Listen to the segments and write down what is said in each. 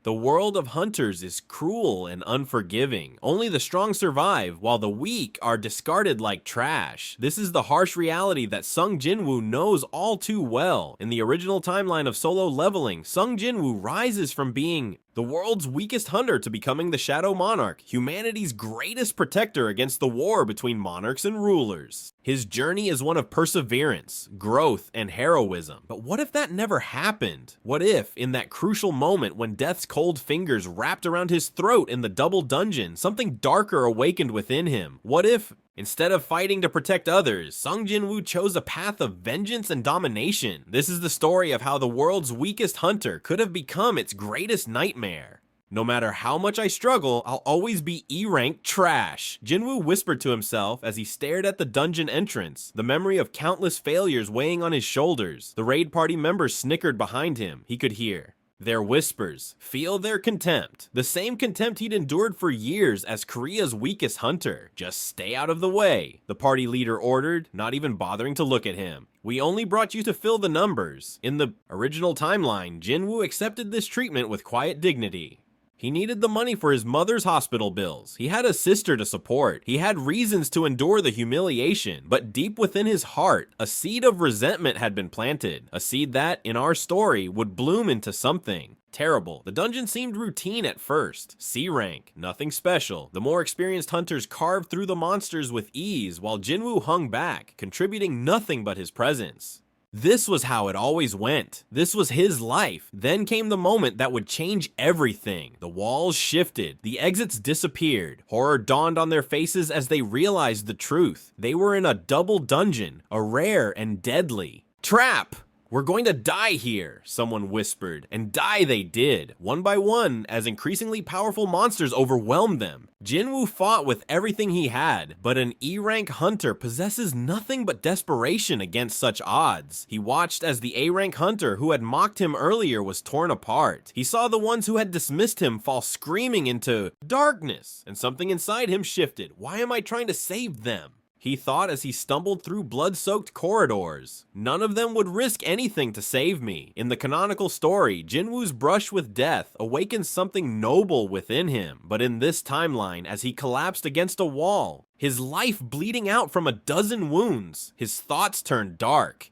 The world of hunters is cruel and unforgiving. Only the strong survive, while the weak are discarded like trash. This is the harsh reality that Sung Jinwoo knows all too well. In the original timeline of Sololeveling, Sung Jinwoo rises from being the world's weakest hunter to becoming the Shadow Monarch, humanity's greatest protector against the war between monarchs and rulers. His journey is one of perseverance, growth, and heroism. But what if that never happened? What if, in that crucial moment when death's cold fingers wrapped around his throat in the double dungeon, something darker awakened within him? What if, instead of fighting to protect others, Sung Jinwoo chose a path of vengeance and domination? This is the story of how the world's weakest hunter could have become its greatest nightmare. No matter how much I struggle, I'll always be E-rank trash, Jinwoo whispered to himself as he stared at the dungeon entrance, the memory of countless failures weighing on his shoulders. The raid party members snickered behind him. He could hear their whispers, feel their contempt. The same contempt he'd endured for years as Korea's weakest hunter. Just stay out of the way, the party leader ordered, not even bothering to look at him. We only brought you to fill the numbers. In the original timeline, Jinwoo accepted this treatment with quiet dignity. He needed the money for his mother's hospital bills. He had a sister to support. He had reasons to endure the humiliation. But deep within his heart, a seed of resentment had been planted. A seed that, in our story, would bloom into something terrible. The dungeon seemed routine at first. C rank, nothing special. The more experienced hunters carved through the monsters with ease, while Jinwoo hung back, contributing nothing but his presence. This was how it always went. This was his life. Then came the moment that would change everything. The walls shifted. The exits disappeared. Horror dawned on their faces as they realized the truth. They were in a double dungeon, a rare and deadly trap. We're going to die here, someone whispered, and die they did, one by one, as increasingly powerful monsters overwhelmed them. Jinwoo fought with everything he had, but an E-rank hunter possesses nothing but desperation against such odds. He watched as the A-rank hunter who had mocked him earlier was torn apart. He saw the ones who had dismissed him fall screaming into darkness, and something inside him shifted. Why am I trying to save them? He thought as he stumbled through blood-soaked corridors. None of them would risk anything to save me. In the canonical story, Jinwoo's brush with death awakens something noble within him. But in this timeline, as he collapsed against a wall, his life bleeding out from a dozen wounds, his thoughts turned dark.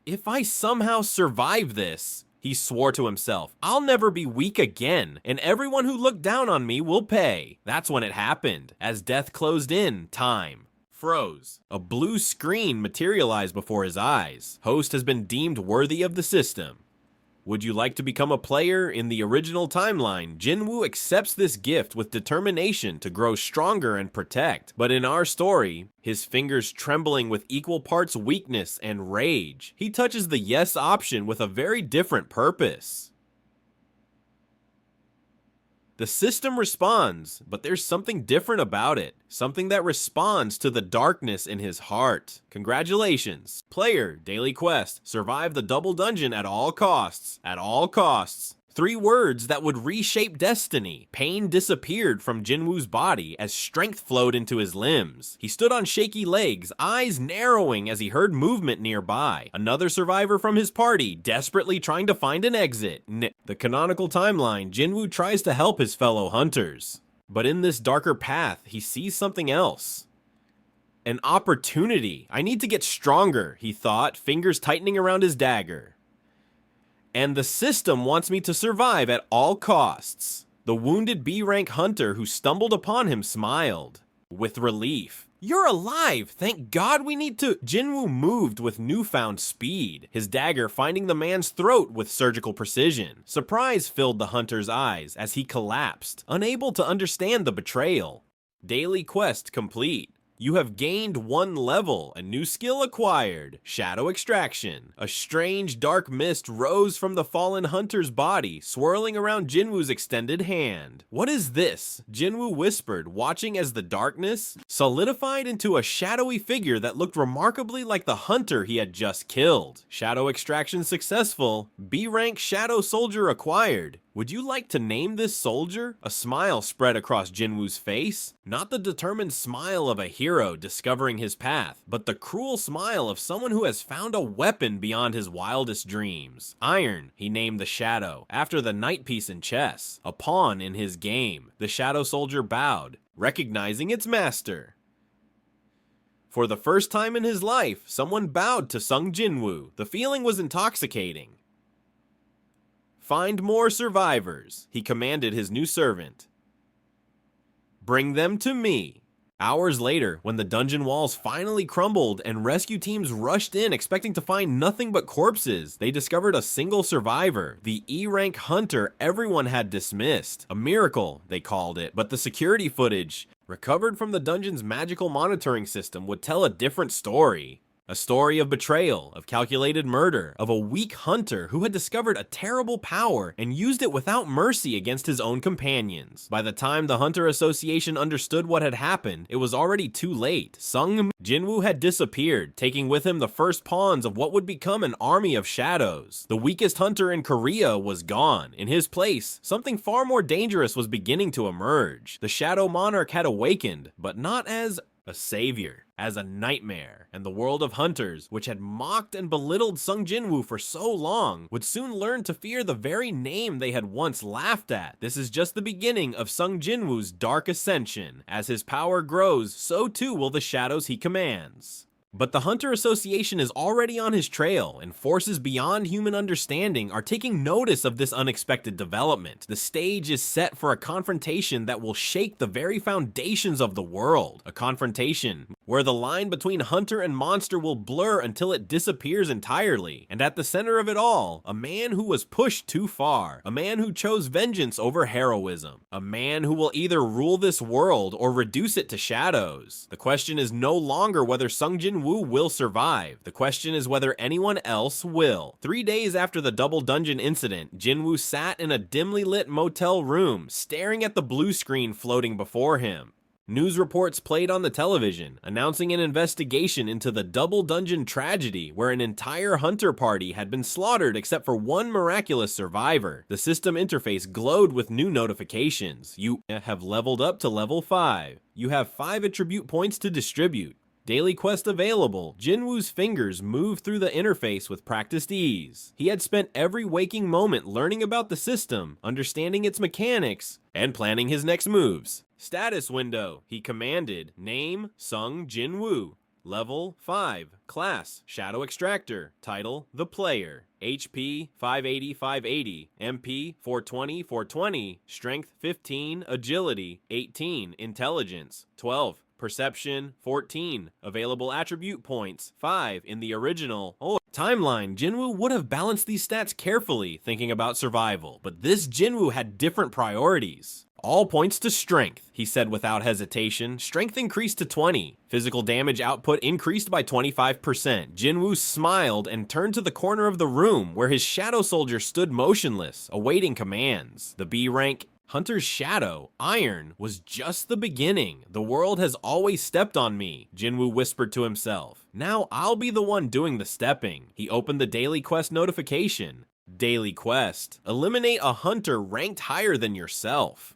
If I somehow survive this, he swore to himself, I'll never be weak again, and everyone who looked down on me will pay. That's when it happened. As death closed in, time froze. A blue screen materialized before his eyes. Host has been deemed worthy of the system. Would you like to become a player? In the original timeline, Jinwoo accepts this gift with determination to grow stronger and protect. But in our story, his fingers trembling with equal parts weakness and rage, he touches the yes option with a very different purpose. The system responds, but there's something different about it. Something that responds to the darkness in his heart. Congratulations. Player, daily quest, survive the double dungeon at all costs. At all costs. 3 words that would reshape destiny. Pain disappeared from Jinwoo's body as strength flowed into his limbs. He stood on shaky legs, eyes narrowing as he heard movement nearby. Another survivor from his party, desperately trying to find an exit. The canonical timeline, Jinwoo tries to help his fellow hunters. But in this darker path, he sees something else. An opportunity. I need to get stronger, he thought, fingers tightening around his dagger. And the system wants me to survive at all costs. The wounded B-rank hunter who stumbled upon him smiled with relief. You're alive! Thank God we need to... Jinwoo moved with newfound speed, his dagger finding the man's throat with surgical precision. Surprise filled the hunter's eyes as he collapsed, unable to understand the betrayal. Daily quest complete. You have gained 1 level, a new skill acquired, Shadow Extraction. A strange dark mist rose from the fallen hunter's body, swirling around Jinwoo's extended hand. What is this? Jinwoo whispered, watching as the darkness solidified into a shadowy figure that looked remarkably like the hunter he had just killed. Shadow Extraction successful, B-rank Shadow Soldier acquired. Would you like to name this soldier? A smile spread across Jinwoo's face. Not the determined smile of a hero discovering his path, but the cruel smile of someone who has found a weapon beyond his wildest dreams. Iron, he named the Shadow, after the knight piece in chess, a pawn in his game. The Shadow Soldier bowed, recognizing its master. For the first time in his life, someone bowed to Sung Jinwoo. The feeling was intoxicating. Find more survivors, he commanded his new servant. Bring them to me. Hours later, when the dungeon walls finally crumbled and rescue teams rushed in expecting to find nothing but corpses, they discovered a single survivor, the E-rank hunter everyone had dismissed. A miracle, they called it, but the security footage, recovered from the dungeon's magical monitoring system, would tell a different story. A story of betrayal, of calculated murder, of a weak hunter who had discovered a terrible power and used it without mercy against his own companions. By the time the Hunter Association understood what had happened, it was already too late. Sung Jinwoo had disappeared, taking with him the first pawns of what would become an army of shadows. The weakest hunter in Korea was gone. In his place, something far more dangerous was beginning to emerge. The Shadow Monarch had awakened, but not as a savior, as a nightmare, and the world of hunters, which had mocked and belittled Sung Jinwoo for so long, would soon learn to fear the very name they had once laughed at. This is just the beginning of Sung Jinwoo's dark ascension. As his power grows, so too will the shadows he commands. But the Hunter Association is already on his trail, and forces beyond human understanding are taking notice of this unexpected development. The stage is set for a confrontation that will shake the very foundations of the world. A confrontation where the line between hunter and monster will blur until it disappears entirely. And at the center of it all, a man who was pushed too far. A man who chose vengeance over heroism. A man who will either rule this world or reduce it to shadows. The question is no longer whether Sung Jinwoo will survive. The question is whether anyone else will. 3 days after the double dungeon incident, Jinwoo sat in a dimly lit motel room, staring at the blue screen floating before him. News reports played on the television, announcing an investigation into the double dungeon tragedy where an entire hunter party had been slaughtered except for one miraculous survivor. The system interface glowed with new notifications. You have leveled up to level 5. You have 5 attribute points to distribute. Daily quest available. Jinwoo's fingers moved through the interface with practiced ease. He had spent every waking moment learning about the system, understanding its mechanics, and planning his next moves. Status window. He commanded. Name, Sung Jinwoo. Level 5. Class, Shadow Extractor. Title, The Player. HP, 580/580. MP, 420/420. Strength, 15. Agility, 18. Intelligence, 12. Perception, 14. Available attribute points, 5 in the original. Timeline. Jinwoo would have balanced these stats carefully, thinking about survival, but this Jinwoo had different priorities. All points to strength, he said without hesitation. Strength increased to 20. Physical damage output increased by 25%. Jinwoo smiled and turned to the corner of the room where his shadow soldier stood motionless, awaiting commands. The B rank Hunter's shadow, Iron, was just the beginning. The world has always stepped on me, Jinwoo whispered to himself. Now I'll be the one doing the stepping. He opened the daily quest notification. Daily quest. Eliminate a hunter ranked higher than yourself.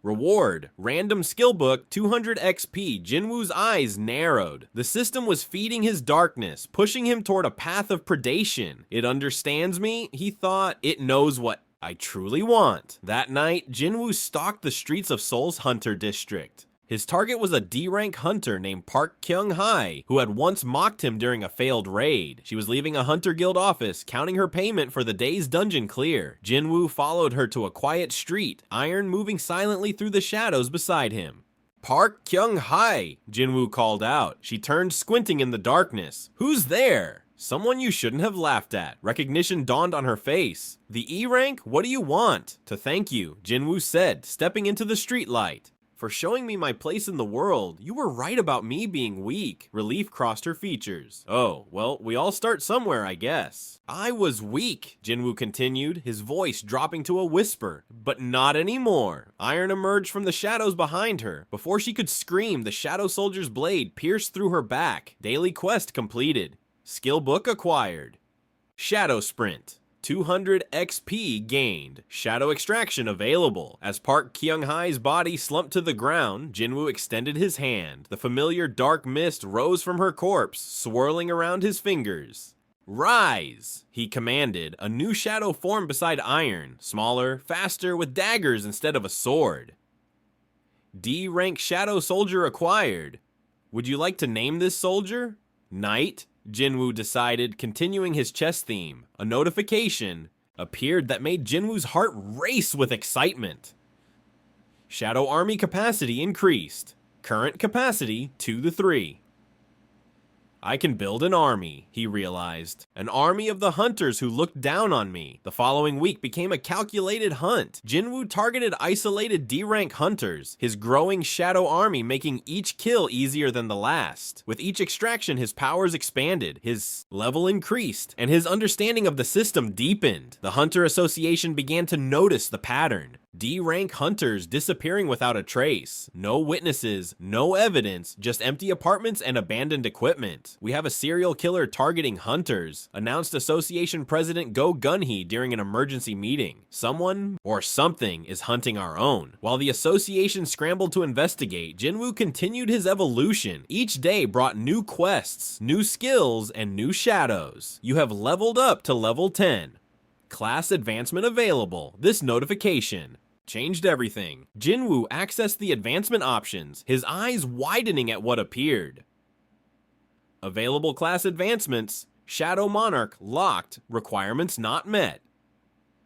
Reward, random skill book, 200 XP. Jinwoo's eyes narrowed. The system was feeding his darkness, pushing him toward a path of predation. It understands me, he thought. It knows what I truly want. That night, Jinwoo stalked the streets of Seoul's Hunter District. His target was a D-rank hunter named Park Kyung-hae, who had once mocked him during a failed raid. She was leaving a Hunter Guild office, counting her payment for the day's dungeon clear. Jinwoo followed her to a quiet street, Iron moving silently through the shadows beside him. Park Kyung-hae, Jinwoo called out. She turned, squinting in the darkness. Who's there? Someone you shouldn't have laughed at. Recognition dawned on her face. The E-rank? What do you want? To thank you, Jinwoo said, stepping into the streetlight. For showing me my place in the world. You were right about me being weak. Relief crossed her features. Oh, well, we all start somewhere, I guess. I was weak, Jinwoo continued, his voice dropping to a whisper. But not anymore. Iron emerged from the shadows behind her. Before she could scream, the shadow soldier's blade pierced through her back. Daily quest completed. Skill book acquired. Shadow Sprint. 200 XP gained. Shadow extraction available. As Park Kyung-hai's body slumped to the ground, Jinwoo extended his hand. The familiar dark mist rose from her corpse, swirling around his fingers. Rise, he commanded. A new shadow formed beside Iron, smaller, faster, with daggers instead of a sword. D-rank shadow soldier acquired. Would you like to name this soldier? Knight? Jinwoo decided, continuing his chess theme. A notification appeared that made Jinwoo's heart race with excitement. Shadow Army capacity increased. Current capacity 2 to 3. I can build an army, he realized. An army of the hunters who looked down on me. The following week became a calculated hunt. Jinwoo targeted isolated D-rank hunters, his growing shadow army making each kill easier than the last. With each extraction, his powers expanded, his level increased, and his understanding of the system deepened. The Hunter Association began to notice the pattern. D-rank hunters disappearing without a trace. No witnesses, no evidence, just empty apartments and abandoned equipment. We have a serial killer targeting hunters, announced Association President Go Gun-hee during an emergency meeting. Someone or something is hunting our own. While the association scrambled to investigate, Jinwoo continued his evolution. Each day brought new quests, new skills, and new shadows. You have leveled up to level 10. Class advancement available. This notification changed everything. Jinwoo accessed the advancement options, his eyes widening at what appeared. Available class advancements. Shadow Monarch locked, requirements not met.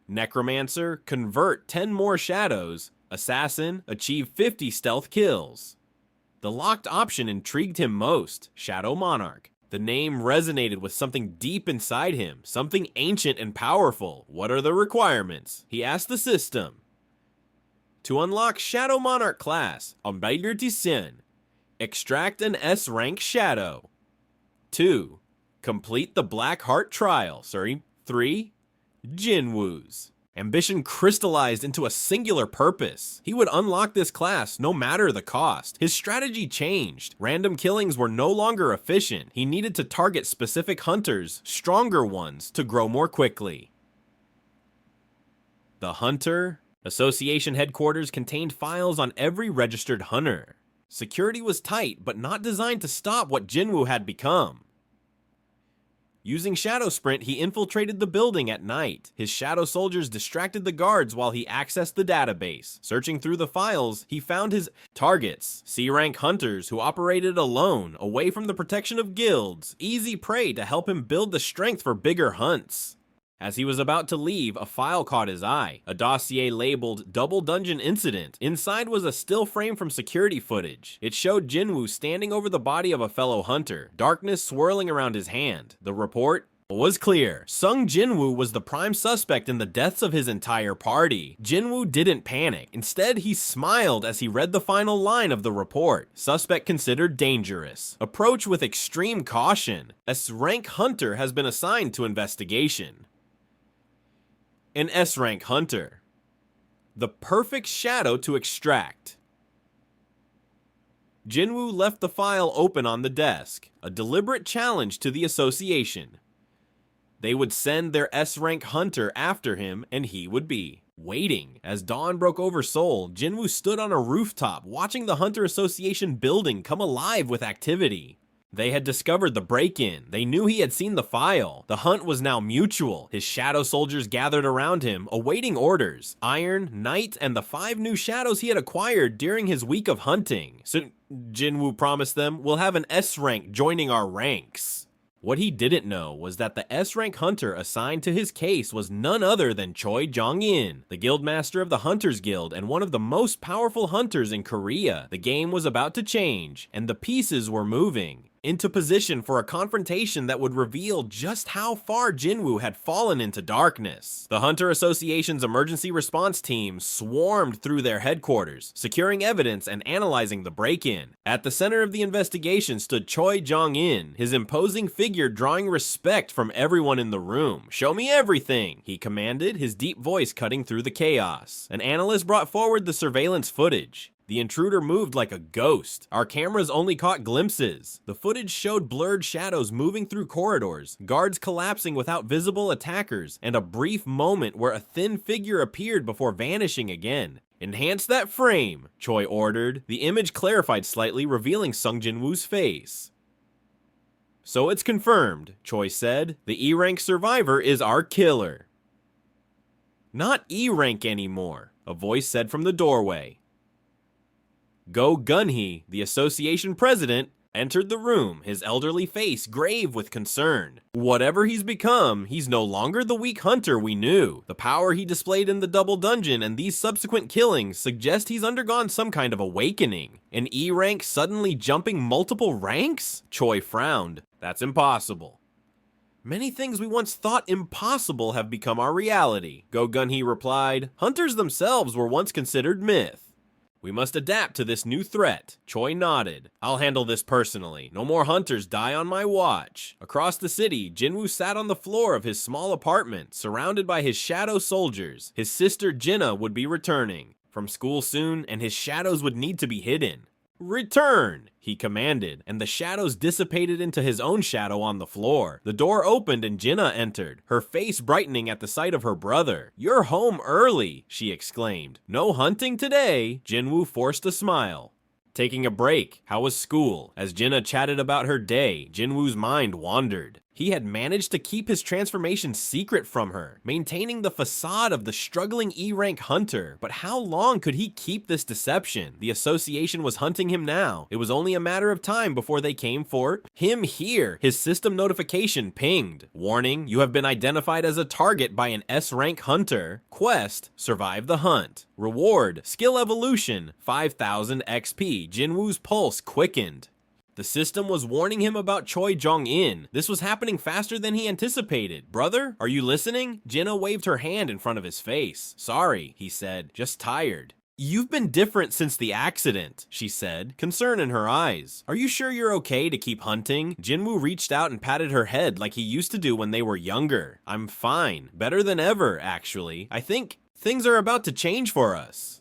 Necromancer, convert 10 more shadows. Assassin, achieve 50 stealth kills. The locked option intrigued him most, Shadow Monarch. The name resonated with something deep inside him, something ancient and powerful. What are the requirements? He asked the system. To unlock Shadow Monarch class, extract an S-rank shadow. 2. Complete the Black Heart trial. 3. Jinwoo's ambition crystallized into a singular purpose. He would unlock this class no matter the cost. His strategy changed. Random killings were no longer efficient. He needed to target specific hunters, stronger ones, to grow more quickly. The Hunter Association headquarters contained files on every registered hunter. Security was tight, but not designed to stop what Jinwoo had become. Using Shadow Sprint, he infiltrated the building at night. His shadow soldiers distracted the guards while he accessed the database. Searching through the files, he found his targets, C-rank hunters who operated alone, away from the protection of guilds, easy prey to help him build the strength for bigger hunts. As he was about to leave, a file caught his eye, a dossier labeled Double Dungeon Incident. Inside was a still frame from security footage. It showed Jinwoo standing over the body of a fellow hunter, darkness swirling around his hand. The report was clear. Sung Jinwoo was the prime suspect in the deaths of his entire party. Jinwoo didn't panic. Instead, he smiled as he read the final line of the report. Suspect considered dangerous. Approach with extreme caution. A S-rank hunter has been assigned to investigation. An S-rank hunter. The perfect shadow to extract. Jinwoo left the file open on the desk, a deliberate challenge to the association. They would send their S-rank hunter after him, and he would be waiting. As dawn broke over Seoul, Jinwoo stood on a rooftop, watching the Hunter Association building come alive with activity. They had discovered the break-in. They knew he had seen the file. The hunt was now mutual. His shadow soldiers gathered around him, awaiting orders. Iron, Knight, and the 5 new shadows he had acquired during his week of hunting. So Jinwoo promised them, "We'll have an S-rank joining our ranks." What he didn't know was that the S-rank hunter assigned to his case was none other than Choi Jong-in, the guildmaster of the Hunters Guild and one of the most powerful hunters in Korea. The game was about to change, and the pieces were moving into position for a confrontation that would reveal just how far Jinwoo had fallen into darkness. The Hunter Association's emergency response team swarmed through their headquarters, securing evidence and analyzing the break-in. At the center of the investigation stood Choi Jong-in, his imposing figure drawing respect from everyone in the room. "Show me everything," he commanded, his deep voice cutting through the chaos. An analyst brought forward the surveillance footage. The intruder moved like a ghost. Our cameras only caught glimpses. The footage showed blurred shadows moving through corridors, guards collapsing without visible attackers, and a brief moment where a thin figure appeared before vanishing again. "Enhance that frame," Choi ordered. The image clarified slightly, revealing Sung Jinwoo's face. "So it's confirmed," Choi said. "The E-rank survivor is our killer." "Not E-rank anymore," a voice said from the doorway. Go Gunhee, the association president, entered the room, his elderly face grave with concern. Whatever he's become, he's no longer the weak hunter we knew. The power he displayed in the double dungeon and these subsequent killings suggest he's undergone some kind of awakening. An E-rank suddenly jumping multiple ranks? Choi frowned. "That's impossible." "Many things we once thought impossible have become our reality," Go Gunhee replied. "Hunters themselves were once considered myth. We must adapt to this new threat." Choi nodded. "I'll handle this personally. No more hunters die on my watch." Across the city, Jinwoo sat on the floor of his small apartment, surrounded by his shadow soldiers. His sister Jinna would be returning from school soon, and his shadows would need to be hidden. "Return," he commanded, and the shadows dissipated into his own shadow on the floor. The door opened and Jinna entered, her face brightening at the sight of her brother. "You're home early," she exclaimed. "No hunting today?" Jinwoo forced a smile. "Taking a break. How was school?" As Jinna chatted about her day, Jinwoo's mind wandered. He had managed to keep his transformation secret from her, maintaining the facade of the struggling E-rank hunter. But how long could he keep this deception? The association was hunting him now. It was only a matter of time before they came for him here. His system notification pinged. "Warning, you have been identified as a target by an S-rank hunter. Quest, survive the hunt. Reward, skill evolution, 5,000 XP. Jinwoo's pulse quickened. The system was warning him about Choi Jong-in. This was happening faster than he anticipated. "Brother, are you listening?" Jinna waved her hand in front of his face. "Sorry," he said, "just tired." "You've been different since the accident," she said, concern in her eyes. "Are you sure you're okay to keep hunting?" Jinwoo reached out and patted her head like he used to do when they were younger. "I'm fine. Better than ever, actually. I think things are about to change for us."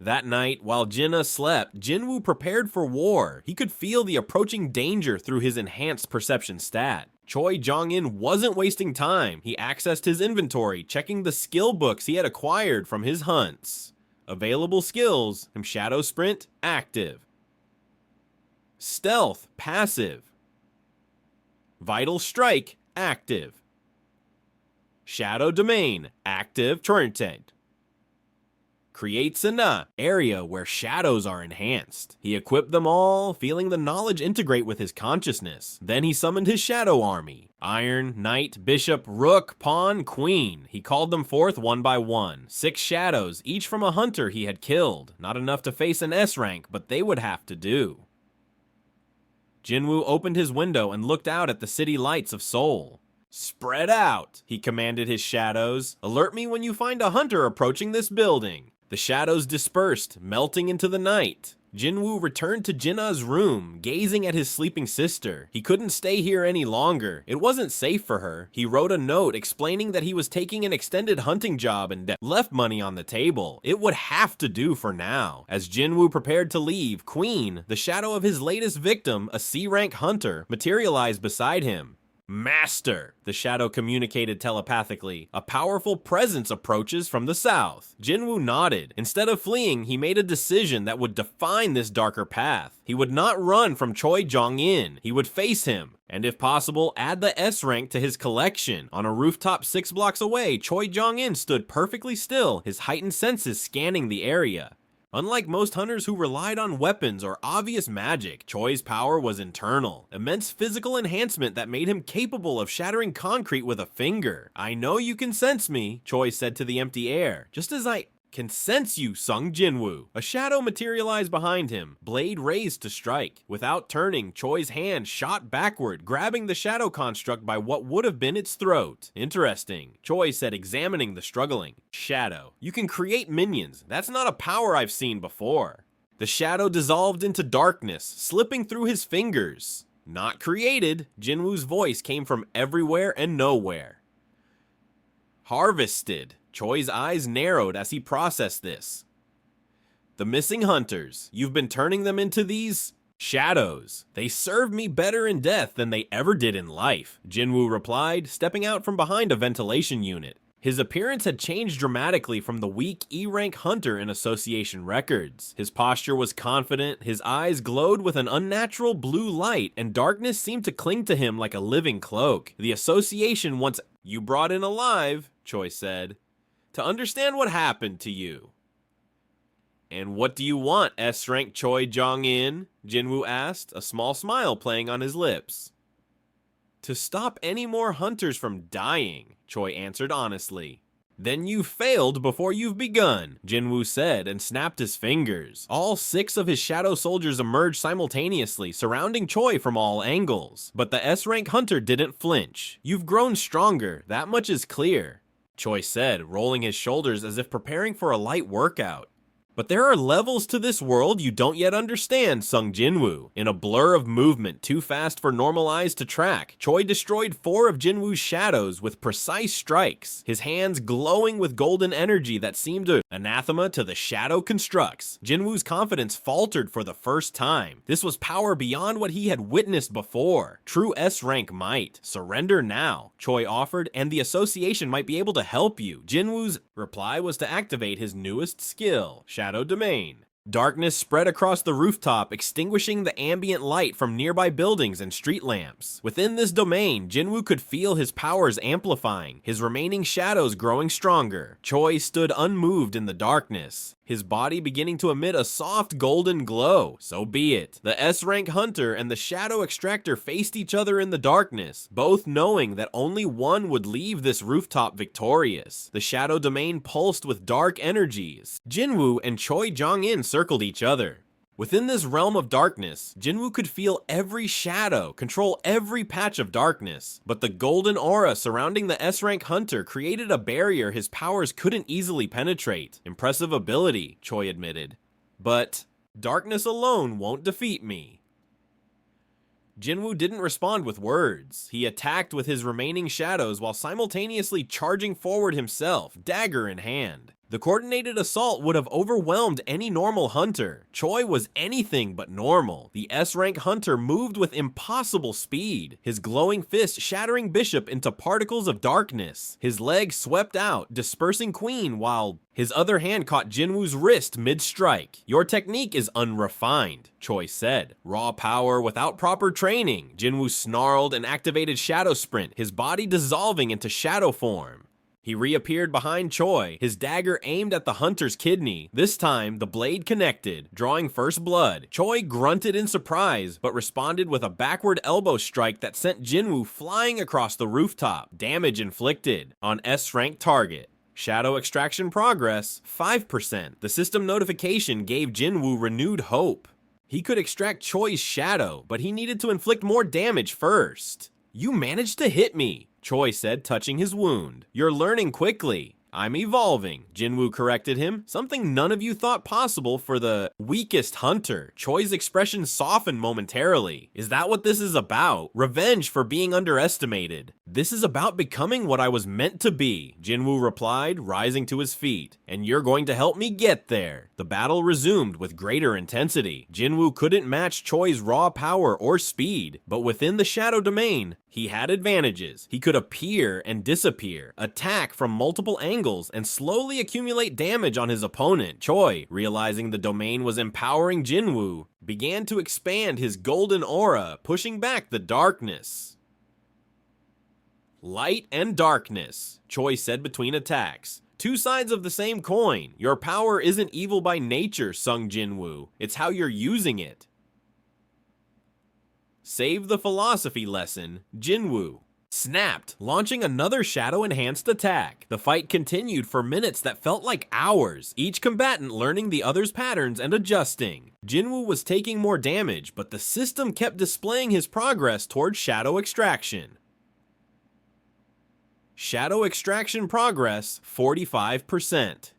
That night, while Jinna slept, Jinwoo prepared for war. He could feel the approaching danger through his enhanced perception stat. Choi Jong-in wasn't wasting time. He accessed his inventory, checking the skill books he had acquired from his hunts. Available skills: Shadow Sprint, active. Stealth, passive. Vital Strike, active. Shadow Domain, active, torrented. Creates an area where shadows are enhanced. He equipped them all, feeling the knowledge integrate with his consciousness. Then he summoned his shadow army. Iron, Knight, Bishop, Rook, Pawn, Queen. He called them forth one by one. 6 shadows, each from a hunter he had killed. Not enough to face an S-rank, but they would have to do. Jinwoo opened his window and looked out at the city lights of Seoul. "Spread out," he commanded his shadows. "Alert me when you find a hunter approaching this building." The shadows dispersed, melting into the night. Jinwoo returned to Jinna's room, gazing at his sleeping sister. He couldn't stay here any longer. It wasn't safe for her. He wrote a note explaining that he was taking an extended hunting job and left money on the table. It would have to do for now. As Jinwoo prepared to leave, Queen, the shadow of his latest victim, a C-rank hunter, materialized beside him. "Master," the shadow communicated telepathically. "A powerful presence approaches from the south." Jinwoo nodded. Instead of fleeing, he made a decision that would define this darker path. He would not run from Choi Jong-in. He would face him, and if possible, add the S-rank to his collection. On a rooftop 6 blocks away, Choi Jong-in stood perfectly still, his heightened senses scanning the area. Unlike most hunters who relied on weapons or obvious magic, Choi's power was internal. Immense physical enhancement that made him capable of shattering concrete with a finger. "I know you can sense me," Choi said to the empty air. "Just as I can sense you, Sung Jinwoo." A shadow materialized behind him, blade raised to strike. Without turning, Choi's hand shot backward, grabbing the shadow construct by what would have been its throat. "Interesting," Choi said, examining the struggling shadow. "You can create minions. That's not a power I've seen before." The shadow dissolved into darkness, slipping through his fingers. "Not created." Jinwoo's voice came from everywhere and nowhere. "Harvested." Choi's eyes narrowed as he processed this. The missing hunters. You've been turning them into these shadows. They serve me better in death than they ever did in life, Jinwoo replied, stepping out from behind a ventilation unit. His appearance had changed dramatically from the weak E-rank hunter in association records. His posture was confident, his eyes glowed with an unnatural blue light, and darkness seemed to cling to him like a living cloak. The association once you brought in alive, Choi said, to understand what happened to you. And what do you want, S-rank Choi Jong-in? Jinwoo asked, a small smile playing on his lips. To stop any more hunters from dying, Choi answered honestly. Then you failed before you've begun, Jinwoo said and snapped his fingers. All 6 of his shadow soldiers emerged simultaneously, surrounding Choi from all angles. But the S-rank hunter didn't flinch. You've grown stronger, that much is clear, Choi said, rolling his shoulders as if preparing for a light workout. But there are levels to this world you don't yet understand, sung Jinwoo. In a blur of movement too fast for normal eyes to track, Choi destroyed 4 of Jinwoo's shadows with precise strikes, his hands glowing with golden energy that seemed to anathema to the shadow constructs. Jinwoo's confidence faltered for the first time. This was power beyond what he had witnessed before. True S-rank might. Surrender now, Choi offered, and the association might be able to help you. Jinwoo's reply was to activate his newest skill, Shadow Domain. Darkness spread across the rooftop, extinguishing the ambient light from nearby buildings and street lamps. Within this domain, Jinwoo could feel his powers amplifying, his remaining shadows growing stronger. Choi stood unmoved in the darkness, his body beginning to emit a soft golden glow. So be it. The S-rank hunter and the shadow extractor faced each other in the darkness, both knowing that only one would leave this rooftop victorious. The shadow domain pulsed with dark energies. Jinwoo and Choi Jong-in circled each other. Within this realm of darkness, Jinwoo could feel every shadow, control every patch of darkness. But the golden aura surrounding the S-rank hunter created a barrier his powers couldn't easily penetrate. Impressive ability, Choi admitted. But darkness alone won't defeat me. Jinwoo didn't respond with words. He attacked with his remaining shadows while simultaneously charging forward himself, dagger in hand. The coordinated assault would have overwhelmed any normal hunter. Choi was anything but normal. The S-rank hunter moved with impossible speed, his glowing fist shattering Bishop into particles of darkness. His leg swept out, dispersing Queen, while his other hand caught Jinwoo's wrist mid-strike. Your technique is unrefined, Choi said. Raw power without proper training. Jinwoo snarled and activated Shadow Sprint, his body dissolving into shadow form. He reappeared behind Choi, his dagger aimed at the hunter's kidney. This time, the blade connected, drawing first blood. Choi grunted in surprise, but responded with a backward elbow strike that sent Jinwoo flying across the rooftop. Damage inflicted on S-rank target. Shadow extraction progress, 5%. The system notification gave Jinwoo renewed hope. He could extract Choi's shadow, but he needed to inflict more damage first. You managed to hit me, Choi said, touching his wound. You're learning quickly. I'm evolving, Jinwoo corrected him. Something none of you thought possible for the weakest hunter. Choi's expression softened momentarily. Is that what this is about? Revenge for being underestimated. This is about becoming what I was meant to be, Jinwoo replied, rising to his feet. And you're going to help me get there. The battle resumed with greater intensity. Jinwoo couldn't match Choi's raw power or speed, but within the shadow domain, he had advantages. He could appear and disappear, attack from multiple angles, and slowly accumulate damage on his opponent. Choi, realizing the domain was empowering Jinwoo, began to expand his golden aura, pushing back the darkness. Light and darkness, Choi said between attacks. Two sides of the same coin. Your power isn't evil by nature, sung Jinwoo. It's how you're using it. Save the philosophy lesson, Jinwoo snapped, launching another shadow-enhanced attack. The fight continued for minutes that felt like hours, each combatant learning the other's patterns and adjusting. Jinwoo was taking more damage, but the system kept displaying his progress towards shadow extraction. Shadow extraction progress, 45%.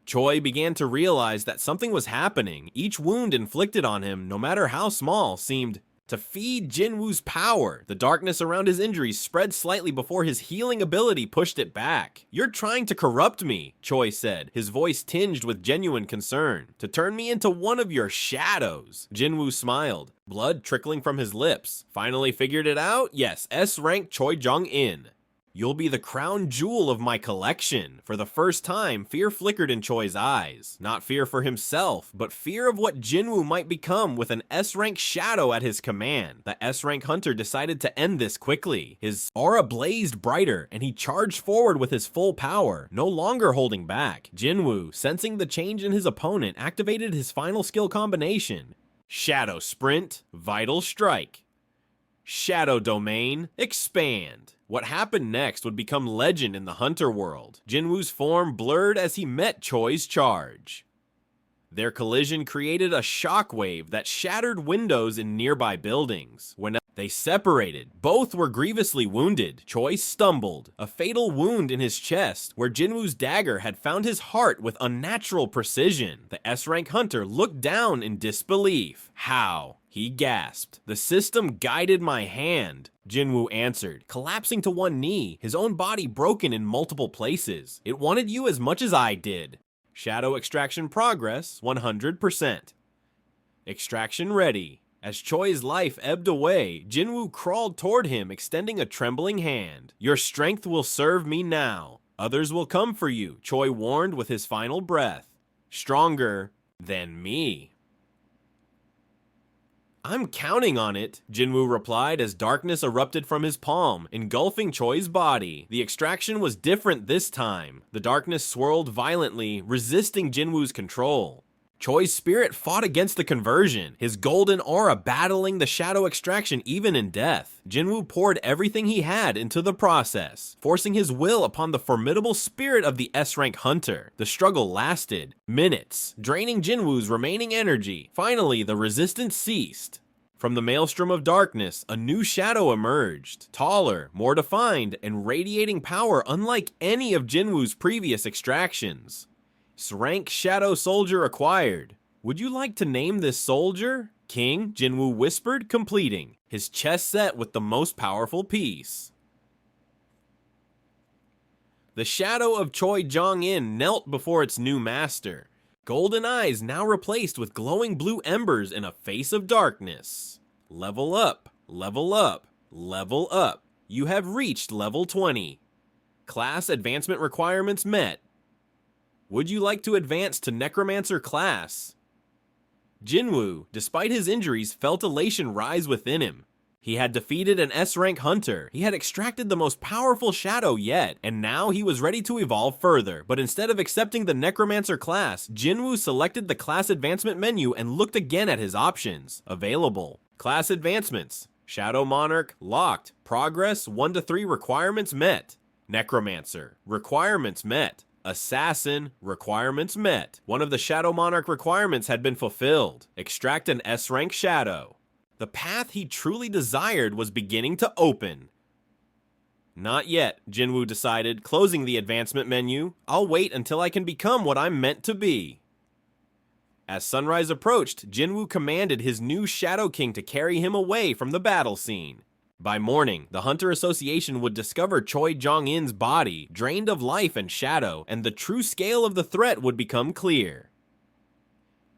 Choi began to realize that something was happening. Each wound inflicted on him, no matter how small, seemed to feed Jinwoo's power. The darkness around his injuries spread slightly before his healing ability pushed it back. "You're trying to corrupt me," Choi said, his voice tinged with genuine concern. "To turn me into one of your shadows." Jinwoo smiled, blood trickling from his lips. "Finally figured it out? Yes, S-rank Choi Jong-in. You'll be the crown jewel of my collection." For the first time, fear flickered in Choi's eyes. Not fear for himself, but fear of what Jinwoo might become with an S-rank shadow at his command. The S-rank hunter decided to end this quickly. His aura blazed brighter, and he charged forward with his full power, no longer holding back. Jinwoo, sensing the change in his opponent, activated his final skill combination. Shadow Sprint, Vital Strike. Shadow Domain, Expand. What happened next would become legend in the Hunter world. Jinwoo's form blurred as he met Choi's charge. Their collision created a shockwave that shattered windows in nearby buildings. When they separated, both were grievously wounded. Choi stumbled, a fatal wound in his chest, where Jinwoo's dagger had found his heart with unnatural precision. The S-rank hunter looked down in disbelief. "How?" he gasped. "The system guided my hand," Jinwoo answered, collapsing to one knee, his own body broken in multiple places. "It wanted you as much as I did." Shadow extraction progress, 100%. Extraction ready. As Choi's life ebbed away, Jinwoo crawled toward him, extending a trembling hand. "Your strength will serve me now. Others will come for you," Choi warned with his final breath. "Stronger than me." "I'm counting on it," Jinwoo replied as darkness erupted from his palm, engulfing Choi's body. The extraction was different this time. The darkness swirled violently, resisting Jinwoo's control. Choi's spirit fought against the conversion, his golden aura battling the shadow extraction even in death. Jinwoo poured everything he had into the process, forcing his will upon the formidable spirit of the S-rank hunter. The struggle lasted minutes, draining Jinwoo's remaining energy. Finally, the resistance ceased. From the maelstrom of darkness, a new shadow emerged, taller, more defined, and radiating power unlike any of Jinwoo's previous extractions. S-rank Shadow Soldier acquired. "Would you like to name this soldier?" "King," Jinwoo whispered, completing, his chest set with the most powerful piece. The shadow of Choi Jong-in knelt before its new master, golden eyes now replaced with glowing blue embers in a face of darkness. Level up, level up, level up. You have reached level 20. Class advancement requirements met. Would you like to advance to Necromancer class? Jinwoo, despite his injuries, felt elation rise within him. He had defeated an S-rank hunter, he had extracted the most powerful shadow yet, and now he was ready to evolve further. But instead of accepting the Necromancer class, Jinwoo selected the class advancement menu and looked again at his options. Available. Class advancements. Shadow Monarch, locked. Progress, 1 to 3 requirements met. Necromancer, requirements met. Assassin, requirements met. One of the Shadow Monarch requirements had been fulfilled. Extract an S-rank shadow. The path he truly desired was beginning to open. Not yet, Jinwoo decided, closing the advancement menu. I'll wait until I can become what I'm meant to be. As sunrise approached, Jinwoo commanded his new Shadow King to carry him away from the battle scene. By morning, the Hunter Association would discover Choi Jong-in's body, drained of life and shadow, and the true scale of the threat would become clear.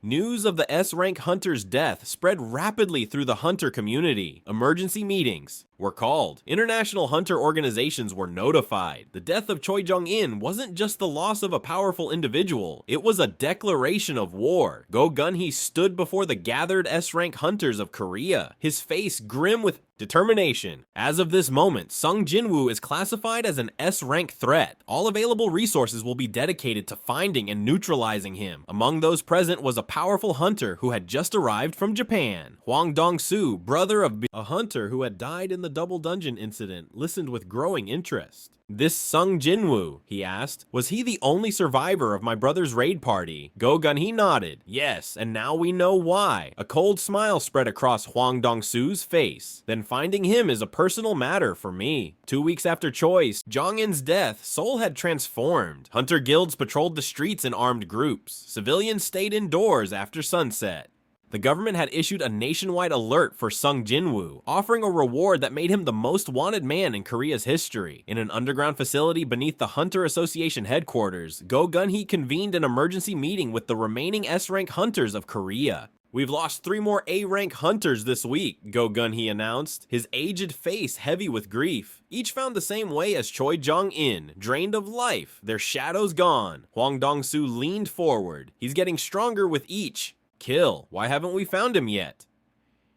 News of the S-rank hunter's death spread rapidly through the hunter community. Emergency meetings were called. International hunter organizations were notified. The death of Choi Jong-in wasn't just the loss of a powerful individual, it was a declaration of war. Go Gun-hee stood before the gathered S-rank hunters of Korea, his face grim with determination. As of this moment, Sung Jinwoo is classified as an S-rank threat. All available resources will be dedicated to finding and neutralizing him. Among those present was a powerful hunter who had just arrived from Japan. Hwang Dong-soo, brother of a hunter who had died in the Double Dungeon incident, listened with growing interest. "This Sung Jinwoo," he asked, "was he the only survivor of my brother's raid party?" Go Gun-hee nodded. "Yes, and now we know why." A cold smile spread across Hwang Dong-soo's face. "Then finding him is a personal matter for me." 2 weeks after Choi Jong-in's death, Seoul had transformed. Hunter guilds patrolled the streets in armed groups. Civilians stayed indoors after sunset. The government had issued a nationwide alert for Sung Jinwoo, offering a reward that made him the most wanted man in Korea's history. In an underground facility beneath the Hunter Association headquarters, Go Gun-hee convened an emergency meeting with the remaining S-rank hunters of Korea. "We've lost 3 more A-rank hunters this week," Go Gun-hee announced, his aged face heavy with grief. Each found the same way as Choi Jong-in, drained of life, their shadows gone. Hwang Dong-soo leaned forward. "He's getting stronger with each." "Kill. Why haven't we found him yet?"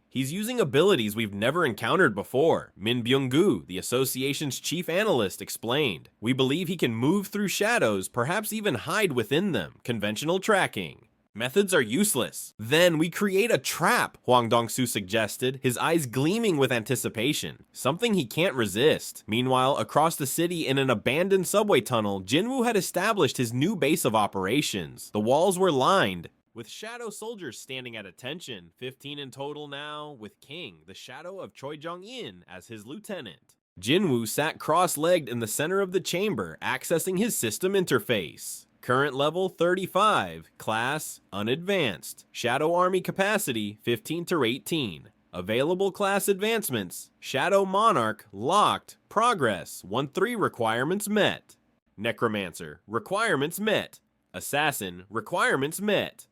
"He's using abilities we've never encountered before," Min Byung-gu, the association's chief analyst, explained. "We believe he can move through shadows, perhaps even hide within them. Conventional tracking. Methods are useless." "Then we create a trap," Hwang Dong-soo suggested, his eyes gleaming with anticipation. Something he can't resist. Meanwhile, across the city in an abandoned subway tunnel, Jinwoo had established his new base of operations. The walls were lined with shadow soldiers standing at attention, 15 in total now, with King, the shadow of Choi Jong-in, as his lieutenant. Jinwoo sat cross-legged in the center of the chamber, accessing his system interface. Current level 35, class unadvanced. Shadow Army capacity 15 to 18. Available class advancements: Shadow Monarch locked, progress 1-3 requirements met. Necromancer requirements met. Assassin requirements met.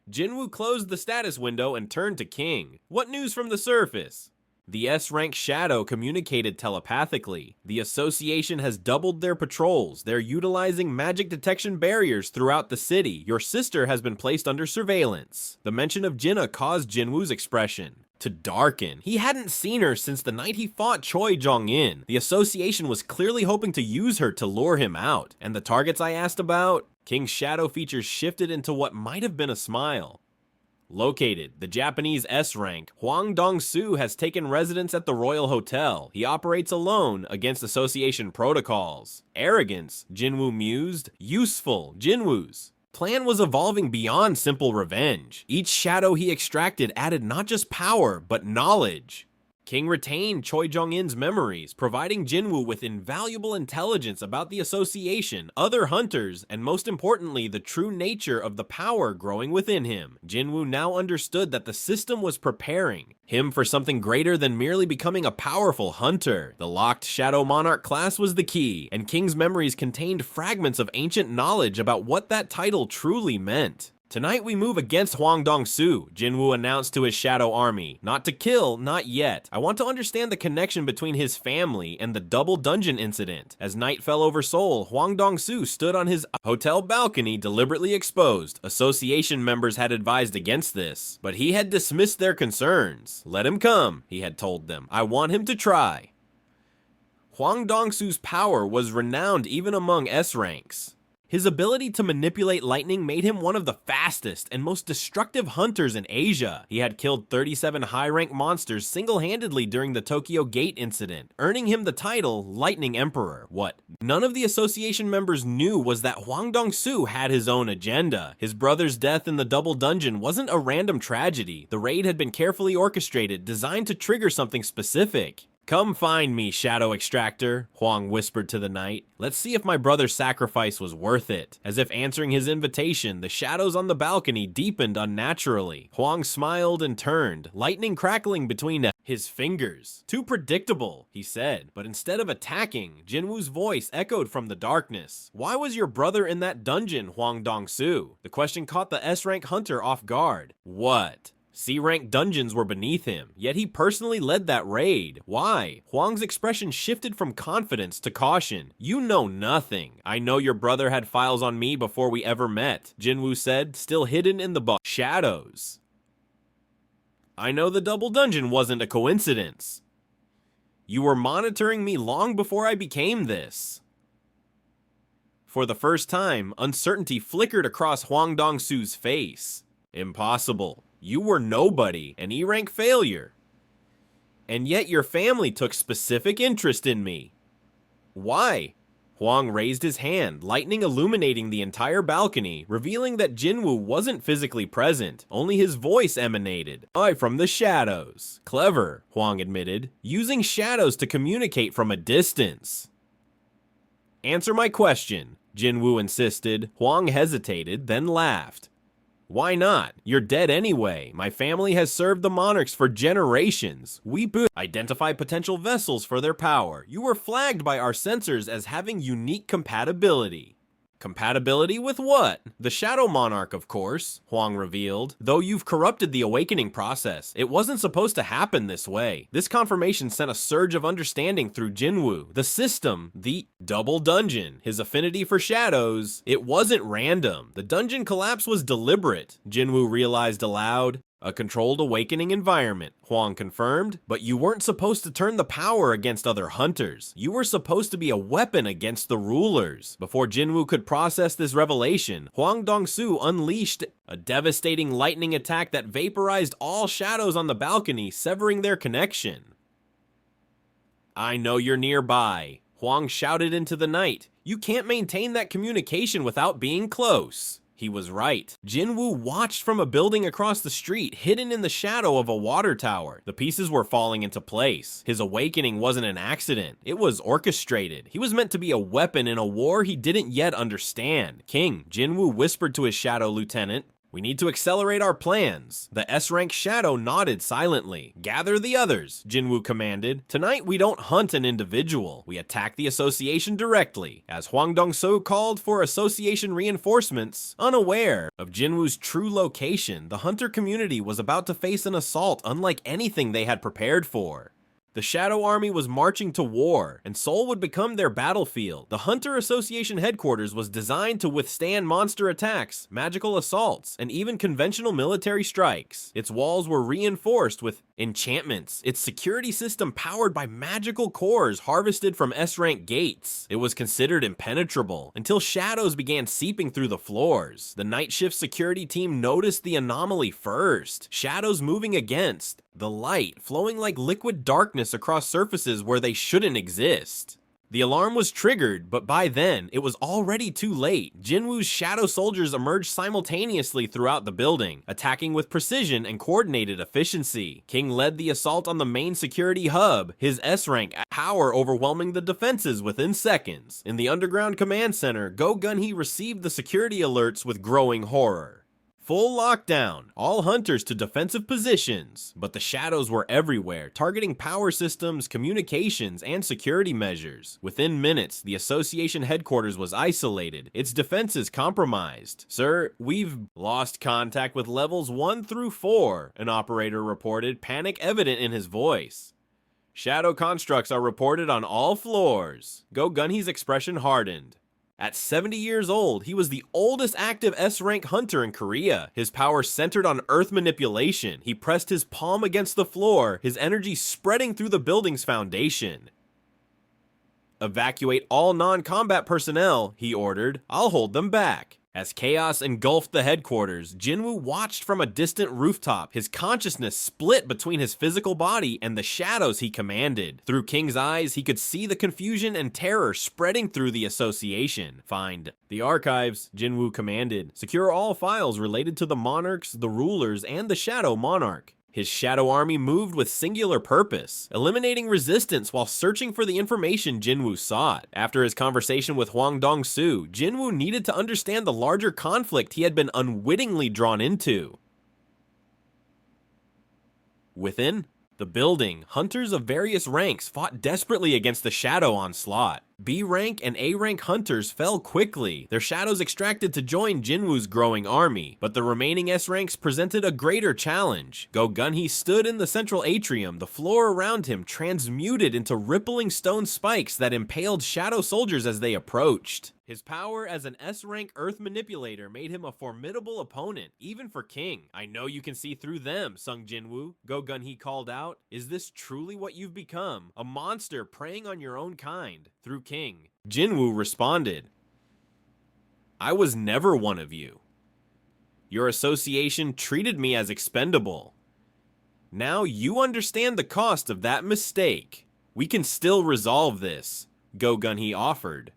Jinwoo closed the status window and turned to King. "What news from the surface?" The S-rank shadow communicated telepathically. "The association has doubled their patrols. They're utilizing magic detection barriers throughout the city. Your sister has been placed under surveillance." The mention of Jinna caused Jinwoo's expression to darken. He hadn't seen her since the night he fought Choi Jong-in. The association was clearly hoping to use her to lure him out. "And the targets I asked about?" King's shadow features shifted into what might have been a smile. "Located, the Japanese S-rank, Hwang Dong-soo has taken residence at the Royal Hotel. He operates alone against association protocols." "Arrogance," Jinwoo mused. "Useful, Jinwoo's plan was evolving beyond simple revenge. Each shadow he extracted added not just power, but knowledge. King retained Choi Jong-in's memories, providing Jinwoo with invaluable intelligence about the association, other hunters, and most importantly, the true nature of the power growing within him. Jinwoo now understood that the system was preparing him for something greater than merely becoming a powerful hunter. The locked Shadow Monarch class was the key, and King's memories contained fragments of ancient knowledge about what that title truly meant. "Tonight we move against Hwang Dong-soo," Jinwoo announced to his shadow army. "Not to kill, not yet. I want to understand the connection between his family and the double dungeon incident." As night fell over Seoul, Hwang Dong-soo stood on his hotel balcony, deliberately exposed. Association members had advised against this, but he had dismissed their concerns. "Let him come," he had told them. "I want him to try." Hwang Dong-soo's power was renowned even among S-ranks. His ability to manipulate lightning made him one of the fastest and most destructive hunters in Asia. He had killed 37 high-rank monsters single-handedly during the Tokyo Gate incident, earning him the title Lightning Emperor. What none of the association members knew was that Hwang Dong-soo had his own agenda. His brother's death in the double dungeon wasn't a random tragedy. The raid had been carefully orchestrated, designed to trigger something specific. "Come find me, Shadow Extractor," Hwang whispered to the night. "Let's see if my brother's sacrifice was worth it." As if answering his invitation, the shadows on the balcony deepened unnaturally. Hwang smiled and turned, lightning crackling between his fingers. "Too predictable," he said, but instead of attacking, Jinwoo's voice echoed from the darkness. "Why was your brother in that dungeon, Hwang Dong-soo?" The question caught the S-rank hunter off guard. "What?" C-rank dungeons were beneath him, yet he personally led that raid. Why? Hwang's expression shifted from confidence to caution. "You know nothing. I know your brother had files on me before we ever met," Jinwoo said, still hidden in the shadows. "I know the double dungeon wasn't a coincidence. You were monitoring me long before I became this." For the first time, uncertainty flickered across Hwang Dong-soo's face. "Impossible. You were nobody, an E-rank failure. And yet your family took specific interest in me. Why?" Hwang raised his hand, lightning illuminating the entire balcony, revealing that Jinwoo wasn't physically present, only his voice emanated. "I from the shadows." "Clever," Hwang admitted, "using shadows to communicate from a distance." "Answer my question," Jinwoo insisted. Hwang hesitated, then laughed. Why not? You're dead anyway. My family has served the monarchs for generations. We identify potential vessels for their power. You were flagged by our sensors as having unique compatibility. Compatibility with what? The Shadow Monarch, of course, Huang revealed. Though you've corrupted the awakening process, it wasn't supposed to happen this way. This confirmation sent a surge of understanding through Jinwoo. The system, the double dungeon, his affinity for shadows, it wasn't random. The dungeon collapse was deliberate, Jinwoo realized aloud. A controlled awakening environment, Huang confirmed, but you weren't supposed to turn the power against other hunters. You were supposed to be a weapon against the rulers. Before Jinwoo could process this revelation, Huang Dongsu unleashed a devastating lightning attack that vaporized all shadows on the balcony, severing their connection. I know you're nearby, Huang shouted into the night. You can't maintain that communication without being close. He was right. Jinwoo watched from a building across the street, hidden in the shadow of a water tower. The pieces were falling into place. His awakening wasn't an accident. It was orchestrated. He was meant to be a weapon in a war he didn't yet understand. King, Jinwoo whispered to his shadow lieutenant, we need to accelerate our plans. The S-rank shadow nodded silently. Gather the others, Jinwoo commanded. Tonight we don't hunt an individual. We attack the association directly. As Huang Dongsu called for association reinforcements, unaware of Jinwoo's true location, the hunter community was about to face an assault unlike anything they had prepared for. The Shadow Army was marching to war, and Seoul would become their battlefield. The Hunter Association headquarters was designed to withstand monster attacks, magical assaults, and even conventional military strikes. Its walls were reinforced with enchantments, its security system powered by magical cores harvested from S-rank gates. It was considered impenetrable, until shadows began seeping through the floors. The night shift security team noticed the anomaly first. Shadows moving against the light, flowing like liquid darkness across surfaces where they shouldn't exist. The alarm was triggered, but by then, it was already too late. Jinwoo's shadow soldiers emerged simultaneously throughout the building, attacking with precision and coordinated efficiency. King led the assault on the main security hub, his S-rank power overwhelming the defenses within seconds. In the underground command center, Go Gunhee received the security alerts with growing horror. Full lockdown, all hunters to defensive positions, but the shadows were everywhere, targeting power systems, communications, and security measures. Within minutes, the association headquarters was isolated, its defenses compromised. Sir, we've lost contact with levels 1 through 4, an operator reported, panic evident in his voice. Shadow constructs are reported on all floors. Go Gunhee's expression hardened. At 70 years old, he was the oldest active S-rank hunter in Korea. His power centered on earth manipulation. He pressed his palm against the floor, his energy spreading through the building's foundation. Evacuate all non-combat personnel, he ordered. I'll hold them back. As chaos engulfed the headquarters, Jinwoo watched from a distant rooftop, his consciousness split between his physical body and the shadows he commanded. Through King's eyes, he could see the confusion and terror spreading through the association. Find the archives, Jinwoo commanded. Secure all files related to the monarchs, the rulers, and the Shadow Monarch. His shadow army moved with singular purpose, eliminating resistance while searching for the information Jinwoo sought. After his conversation with Huang Dongsu, Jinwoo needed to understand the larger conflict he had been unwittingly drawn into. Within the building, hunters of various ranks fought desperately against the shadow onslaught. B-rank and A-rank hunters fell quickly, their shadows extracted to join Jinwoo's growing army, but the remaining S-ranks presented a greater challenge. Go Gunhee stood in the central atrium, the floor around him transmuted into rippling stone spikes that impaled shadow soldiers as they approached. His power as an S-rank Earth manipulator made him a formidable opponent, even for King. I know you can see through them, sung Jinwoo. Go Gunhee called out. Is this truly what you've become? A monster preying on your own kind? Through King. Jinwoo responded, I was never one of you. Your association treated me as expendable. Now you understand the cost of that mistake. We can still resolve this, Go Gunhee offered.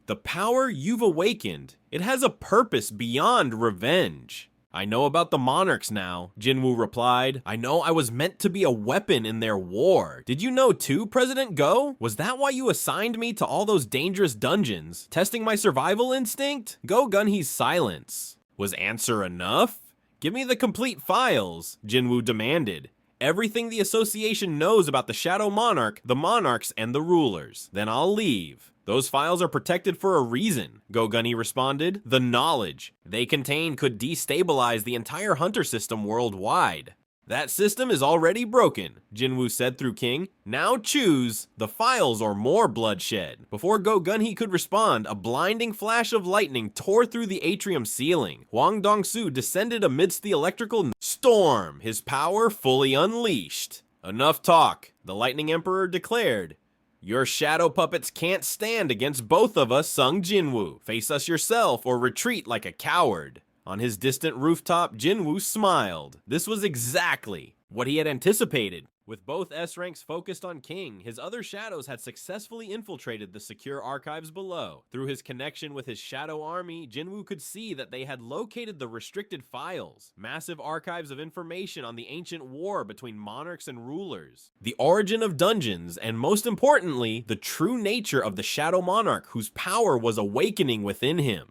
The power you've awakened, it has a purpose beyond revenge. I know about the monarchs now, Jinwoo replied. I know I was meant to be a weapon in their war. Did you know too, President Go? Was that why you assigned me to all those dangerous dungeons, testing my survival instinct? Go Gunhee's silence. Was answer enough? Give me the complete files, Jinwoo demanded. Everything the association knows about the Shadow Monarch, the Monarchs, and the rulers. Then I'll leave. Those files are protected for a reason, Gogunny responded. The knowledge they contain could destabilize the entire hunter system worldwide. That system is already broken, Jinwoo said through King. Now choose the files or more bloodshed. Before Gogunny could respond, a blinding flash of lightning tore through the atrium ceiling. Hwang Dong-soo descended amidst the electrical storm, his power fully unleashed. Enough talk, the Lightning Emperor declared. Your shadow puppets can't stand against both of us, sung Jinwoo. Face us yourself or retreat like a coward. On his distant rooftop, Jinwoo smiled. This was exactly what he had anticipated. With both S-ranks focused on King, his other shadows had successfully infiltrated the secure archives below. Through his connection with his shadow army, Jinwoo could see that they had located the restricted files, massive archives of information on the ancient war between monarchs and rulers, the origin of dungeons, and most importantly, the true nature of the Shadow Monarch whose power was awakening within him.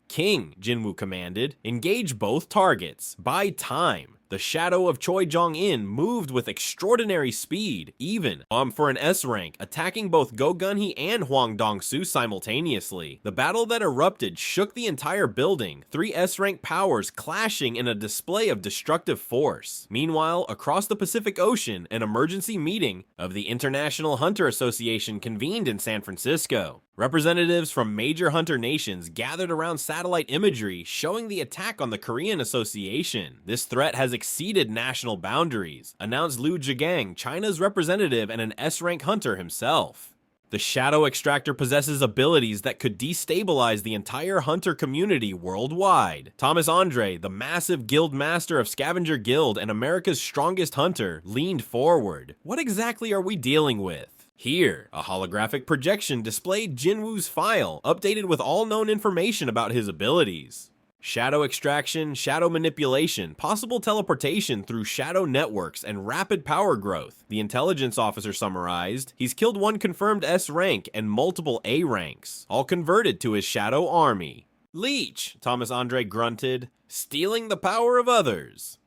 King, Jinwoo commanded, engage both targets. Buy time. The shadow of Choi Jong-in moved with extraordinary speed, even for an S-rank, attacking both Gogunny and Hwang Dong-soo simultaneously. The battle that erupted shook the entire building, 3 S-rank powers clashing in a display of destructive force. Meanwhile, across the Pacific Ocean, an emergency meeting of the International Hunter Association convened in San Francisco. Representatives from major hunter nations gathered around satellite imagery showing the attack on the Korean Association. This threat has exceeded national boundaries, announced Liu Zhigang, China's representative and an S-rank hunter himself. The Shadow Extractor possesses abilities that could destabilize the entire hunter community worldwide. Thomas Andre, the massive guild master of Scavenger Guild and America's strongest hunter, leaned forward. What exactly are we dealing with? Here, a holographic projection displayed Jinwoo's file, updated with all known information about his abilities. Shadow extraction, shadow manipulation, possible teleportation through shadow networks, and rapid power growth. The intelligence officer summarized, he's killed 1 confirmed S rank and multiple A ranks, all converted to his shadow army. Leech, Thomas Andre grunted, stealing the power of others.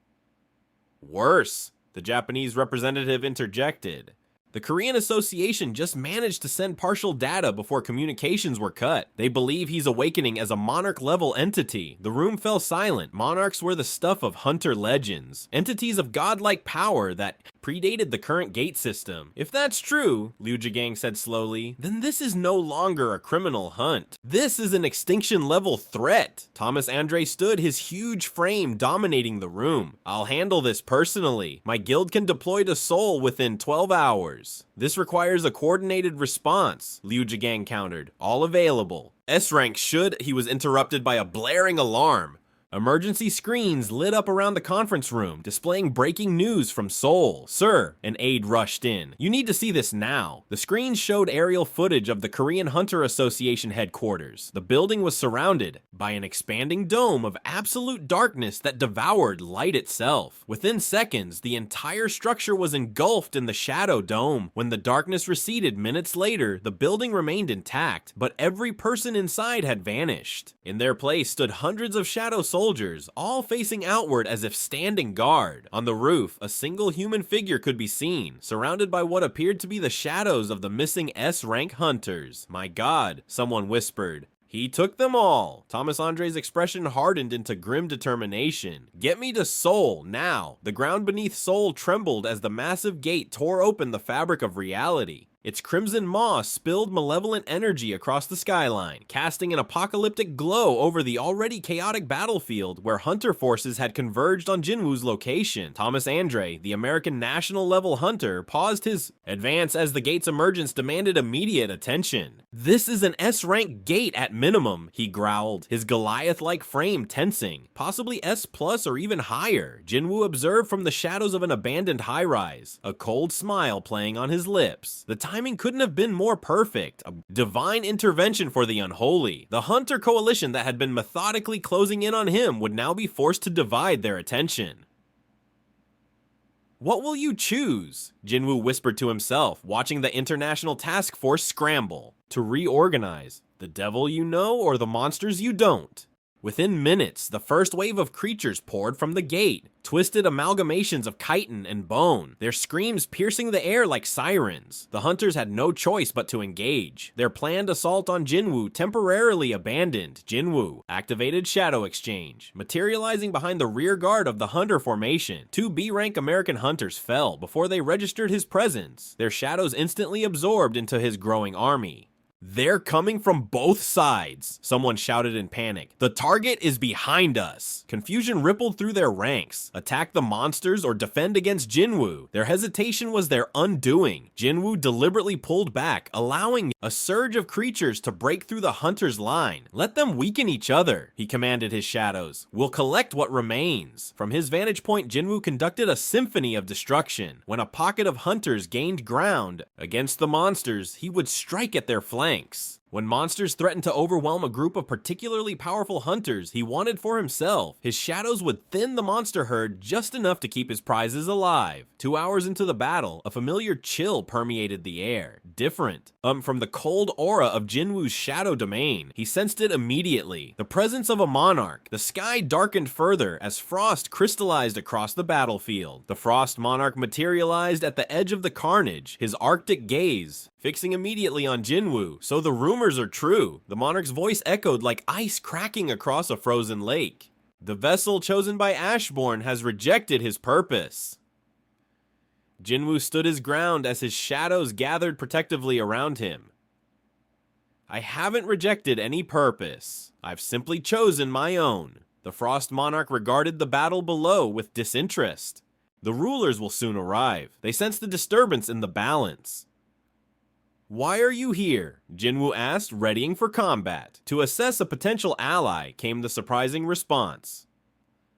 Worse, the Japanese representative interjected. The Korean Association just managed to send partial data before communications were cut. They believe he's awakening as a monarch-level entity. The room fell silent. Monarchs were the stuff of hunter legends, entities of godlike power that predated the current gate system. If that's true, Liu Zhigang said slowly, then this is no longer a criminal hunt. This is an extinction-level threat. Thomas Andre stood, his huge frame dominating the room. I'll handle this personally. My guild can deploy to Seoul within 12 hours. This requires a coordinated response, Liu Zhigang countered. All available. S-rank should, he was interrupted by a blaring alarm. Emergency screens lit up around the conference room, displaying breaking news from Seoul. Sir, an aide rushed in. You need to see this now. The screens showed aerial footage of the Korean Hunter Association headquarters. The building was surrounded by an expanding dome of absolute darkness that devoured light itself. Within seconds, the entire structure was engulfed in the shadow dome. When the darkness receded minutes later, the building remained intact, but every person inside had vanished. In their place stood hundreds of shadow soldiers, all facing outward as if standing guard. On the roof, a single human figure could be seen, surrounded by what appeared to be the shadows of the missing S-rank hunters. My God, someone whispered. He took them all. Thomas Andre's expression hardened into grim determination. Get me to Seoul, now. The ground beneath Seoul trembled as the massive gate tore open the fabric of reality. Its crimson maw spilled malevolent energy across the skyline, casting an apocalyptic glow over the already chaotic battlefield where hunter forces had converged on Jinwoo's location. Thomas Andre, the American national-level hunter, paused his advance as the gate's emergence demanded immediate attention. This is an S-rank gate at minimum, he growled, his Goliath-like frame tensing. Possibly S+ or even higher, Jinwoo observed from the shadows of an abandoned high-rise, a cold smile playing on his lips. The timing couldn't have been more perfect. A divine intervention for the unholy. The hunter coalition that had been methodically closing in on him would now be forced to divide their attention. What will you choose? Jinwoo whispered to himself, watching the international task force scramble to reorganize. The devil you know or the monsters you don't? Within minutes, the first wave of creatures poured from the gate, twisted amalgamations of chitin and bone, their screams piercing the air like sirens. The hunters had no choice but to engage. Their planned assault on Jinwoo temporarily abandoned. Jinwoo activated Shadow Exchange, materializing behind the rear guard of the hunter formation. Two B-rank American hunters fell before they registered his presence, their shadows instantly absorbed into his growing army. "They're coming from both sides," someone shouted in panic. "The target is behind us." Confusion rippled through their ranks. Attack the monsters or defend against Jinwoo? Their hesitation was their undoing. Jinwoo deliberately pulled back, allowing a surge of creatures to break through the hunter's line. "Let them weaken each other," he commanded his shadows. "We'll collect what remains." From his vantage point, Jinwoo conducted a symphony of destruction. When a pocket of hunters gained ground against the monsters, he would strike at their flanks. When monsters threatened to overwhelm a group of particularly powerful hunters he wanted for himself, his shadows would thin the monster herd just enough to keep his prizes alive. 2 hours into the battle, a familiar chill permeated the air. Different from the cold aura of Jinwoo's shadow domain. He sensed it immediately. The presence of a monarch. The sky darkened further as frost crystallized across the battlefield. The frost monarch materialized at the edge of the carnage, his arctic gaze fixing immediately on Jinwoo. "So the rumors are true." The monarch's voice echoed like ice cracking across a frozen lake. "The vessel chosen by Ashbourne has rejected his purpose." Jinwoo stood his ground as his shadows gathered protectively around him. "I haven't rejected any purpose. I've simply chosen my own." The Frost Monarch regarded the battle below with disinterest. "The rulers will soon arrive." They sensed the disturbance in the balance. "Why are you here?" Jinwoo asked, readying for combat. To assess a potential ally came the surprising response.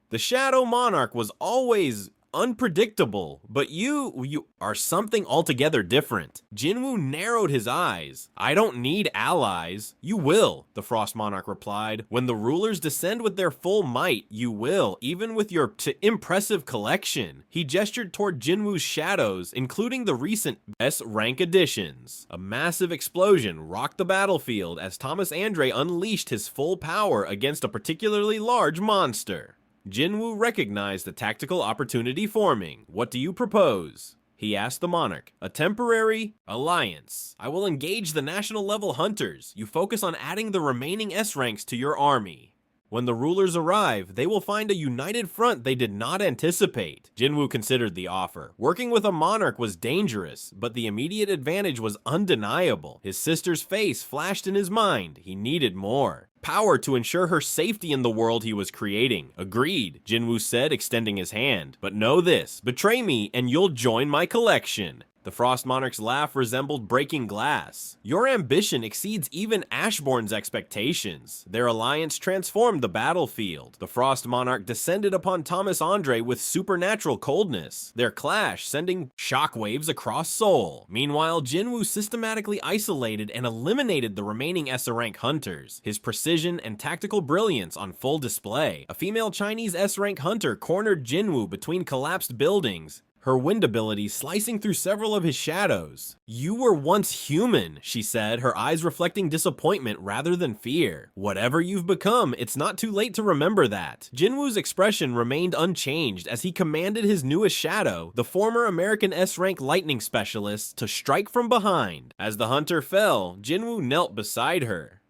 "The Shadow Monarch was always unpredictable, but you are something altogether different." Jinwoo narrowed his eyes. "I don't need allies." "You will," the Frost Monarch replied. "When the rulers descend with their full might, you will, even with your impressive collection." He gestured toward Jinwoo's shadows, including the recent S-rank additions. A massive explosion rocked the battlefield as Thomas Andre unleashed his full power against a particularly large monster. Jinwoo recognized the tactical opportunity forming. "What do you propose?" he asked the monarch. "A temporary alliance. I will engage the national level hunters. You focus on adding the remaining S ranks to your army. When the rulers arrive, they will find a united front they did not anticipate." Jinwoo considered the offer. Working with a monarch was dangerous, but the immediate advantage was undeniable. His sister's face flashed in his mind. He needed more power to ensure her safety in the world he was creating. "Agreed," Jinwoo said, extending his hand. "But know this, betray me and you'll join my collection." The Frost Monarch's laugh resembled breaking glass. "Your ambition exceeds even Ashbourne's expectations." Their alliance transformed the battlefield. The Frost Monarch descended upon Thomas Andre with supernatural coldness, their clash sending shockwaves across Seoul. Meanwhile, Jinwoo systematically isolated and eliminated the remaining S-rank hunters, his precision and tactical brilliance on full display. A female Chinese S-rank hunter cornered Jinwoo between collapsed buildings, her wind ability slicing through several of his shadows. "You were once human," she said, her eyes reflecting disappointment rather than fear. "Whatever you've become, it's not too late to remember that." Jinwoo's expression remained unchanged as he commanded his newest shadow, the former American S-rank lightning specialist, to strike from behind. As the hunter fell, Jinwoo knelt beside her.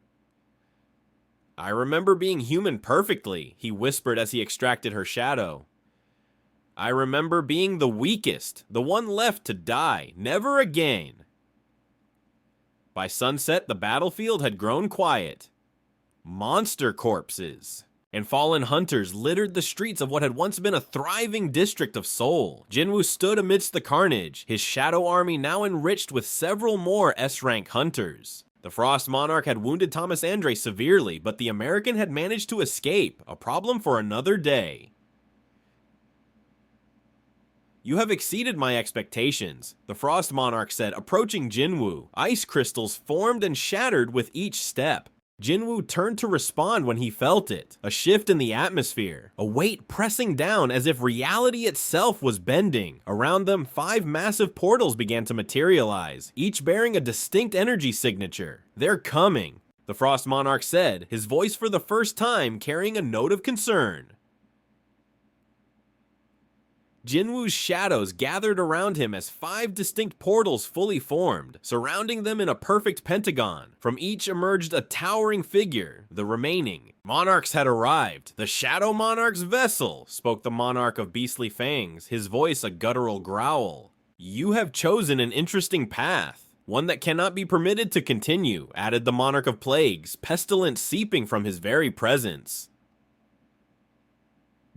"I remember being human perfectly," he whispered as he extracted her shadow. "I remember being the weakest, the one left to die. Never again." By sunset, the battlefield had grown quiet. Monster corpses and fallen hunters littered the streets of what had once been a thriving district of Seoul. Jinwoo stood amidst the carnage, his shadow army now enriched with several more S-rank hunters. The Frost Monarch had wounded Thomas Andre severely, but the American had managed to escape, a problem for another day. "You have exceeded my expectations," the Frost Monarch said, approaching Jinwoo. Ice crystals formed and shattered with each step. Jinwoo turned to respond when he felt it. A shift in the atmosphere, a weight pressing down as if reality itself was bending. Around them, 5 massive portals began to materialize, each bearing a distinct energy signature. "They're coming." the Frost Monarch said, his voice for the first time carrying a note of concern. Jinwoo's shadows gathered around him as 5 distinct portals fully formed, surrounding them in a perfect pentagon. From each emerged a towering figure, the remaining monarchs had arrived. The Shadow Monarch's vessel, spoke the Monarch of Beastly Fangs, his voice a guttural growl. You have chosen an interesting path. One that cannot be permitted to continue, added the Monarch of Plagues, pestilence seeping from his very presence.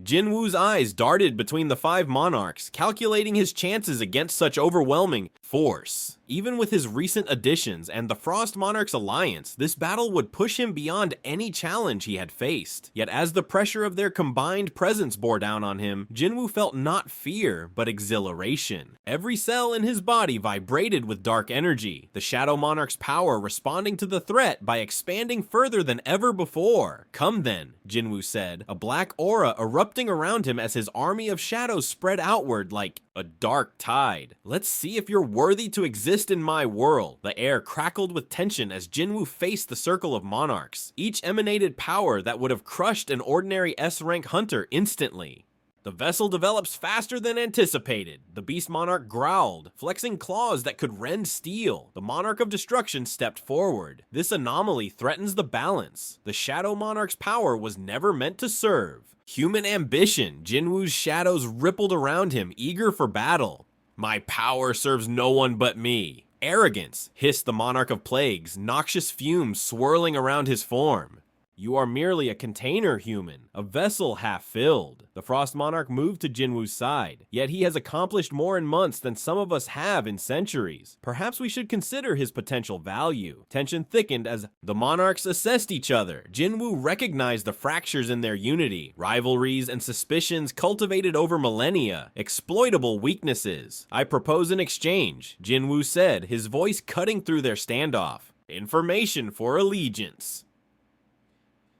Jinwoo's eyes darted between the 5 monarchs, calculating his chances against such overwhelming force. Even with his recent additions and the Frost Monarch's alliance, this battle would push him beyond any challenge he had faced. Yet as the pressure of their combined presence bore down on him, Jinwoo felt not fear, but exhilaration. Every cell in his body vibrated with dark energy, the Shadow Monarch's power responding to the threat by expanding further than ever before. Come then, Jinwoo said, a black aura erupting around him as his army of shadows spread outward like a dark tide. Let's see if you're worthy to exist in my world. The air crackled with tension as Jinwoo faced the circle of monarchs. Each emanated power that would have crushed an ordinary S-rank hunter instantly. The vessel develops faster than anticipated. The Beast Monarch growled, flexing claws that could rend steel. The Monarch of Destruction stepped forward. This anomaly threatens the balance. The Shadow Monarch's power was never meant to serve. Human ambition, Jinwoo's shadows rippled around him, eager for battle. My power serves no one but me. Arrogance, hissed the Monarch of Plagues, noxious fumes swirling around his form. You are merely a container human, a vessel half filled. The Frost Monarch moved to Jinwoo's side, yet he has accomplished more in months than some of us have in centuries. Perhaps we should consider his potential value. Tension thickened as the monarchs assessed each other. Jinwoo recognized the fractures in their unity, rivalries and suspicions cultivated over millennia, exploitable weaknesses. I propose an exchange, Jinwoo said, his voice cutting through their standoff. Information for allegiance.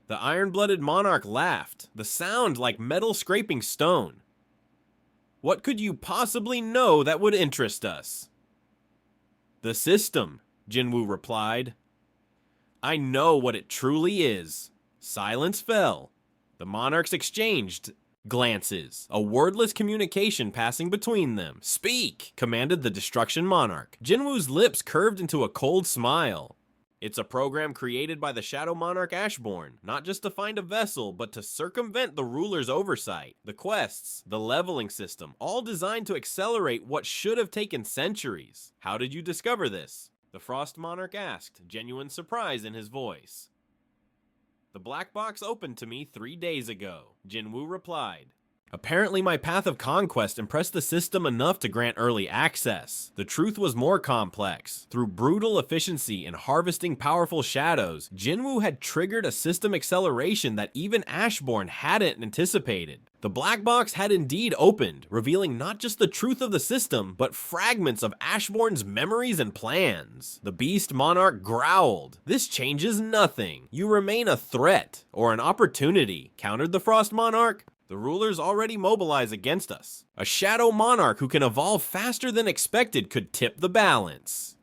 The iron-blooded monarch laughed, the sound like metal scraping stone. What could you possibly know that would interest us? The system, Jinwoo replied. I know what it truly is. Silence fell. The monarchs exchanged glances, a wordless communication passing between them. Speak, commanded the Destruction Monarch. Jinwoo's lips curved into a cold smile. It's a program created by the Shadow Monarch Ashborn, not just to find a vessel, but to circumvent the ruler's oversight. The quests, the leveling system, all designed to accelerate what should have taken centuries. How did you discover this? The Frost Monarch asked, genuine surprise in his voice. The black box opened to me 3 days ago, Jinwoo replied. Apparently my path of conquest impressed the system enough to grant early access. The truth was more complex. Through brutal efficiency and harvesting powerful shadows, Jinwoo had triggered a system acceleration that even Ashborn hadn't anticipated. The black box had indeed opened, revealing not just the truth of the system, but fragments of Ashborn's memories and plans. The Beast Monarch growled. This changes nothing. You remain a threat, or an opportunity, countered the Frost Monarch. The rulers already mobilize against us. A Shadow Monarch who can evolve faster than expected could tip the balance.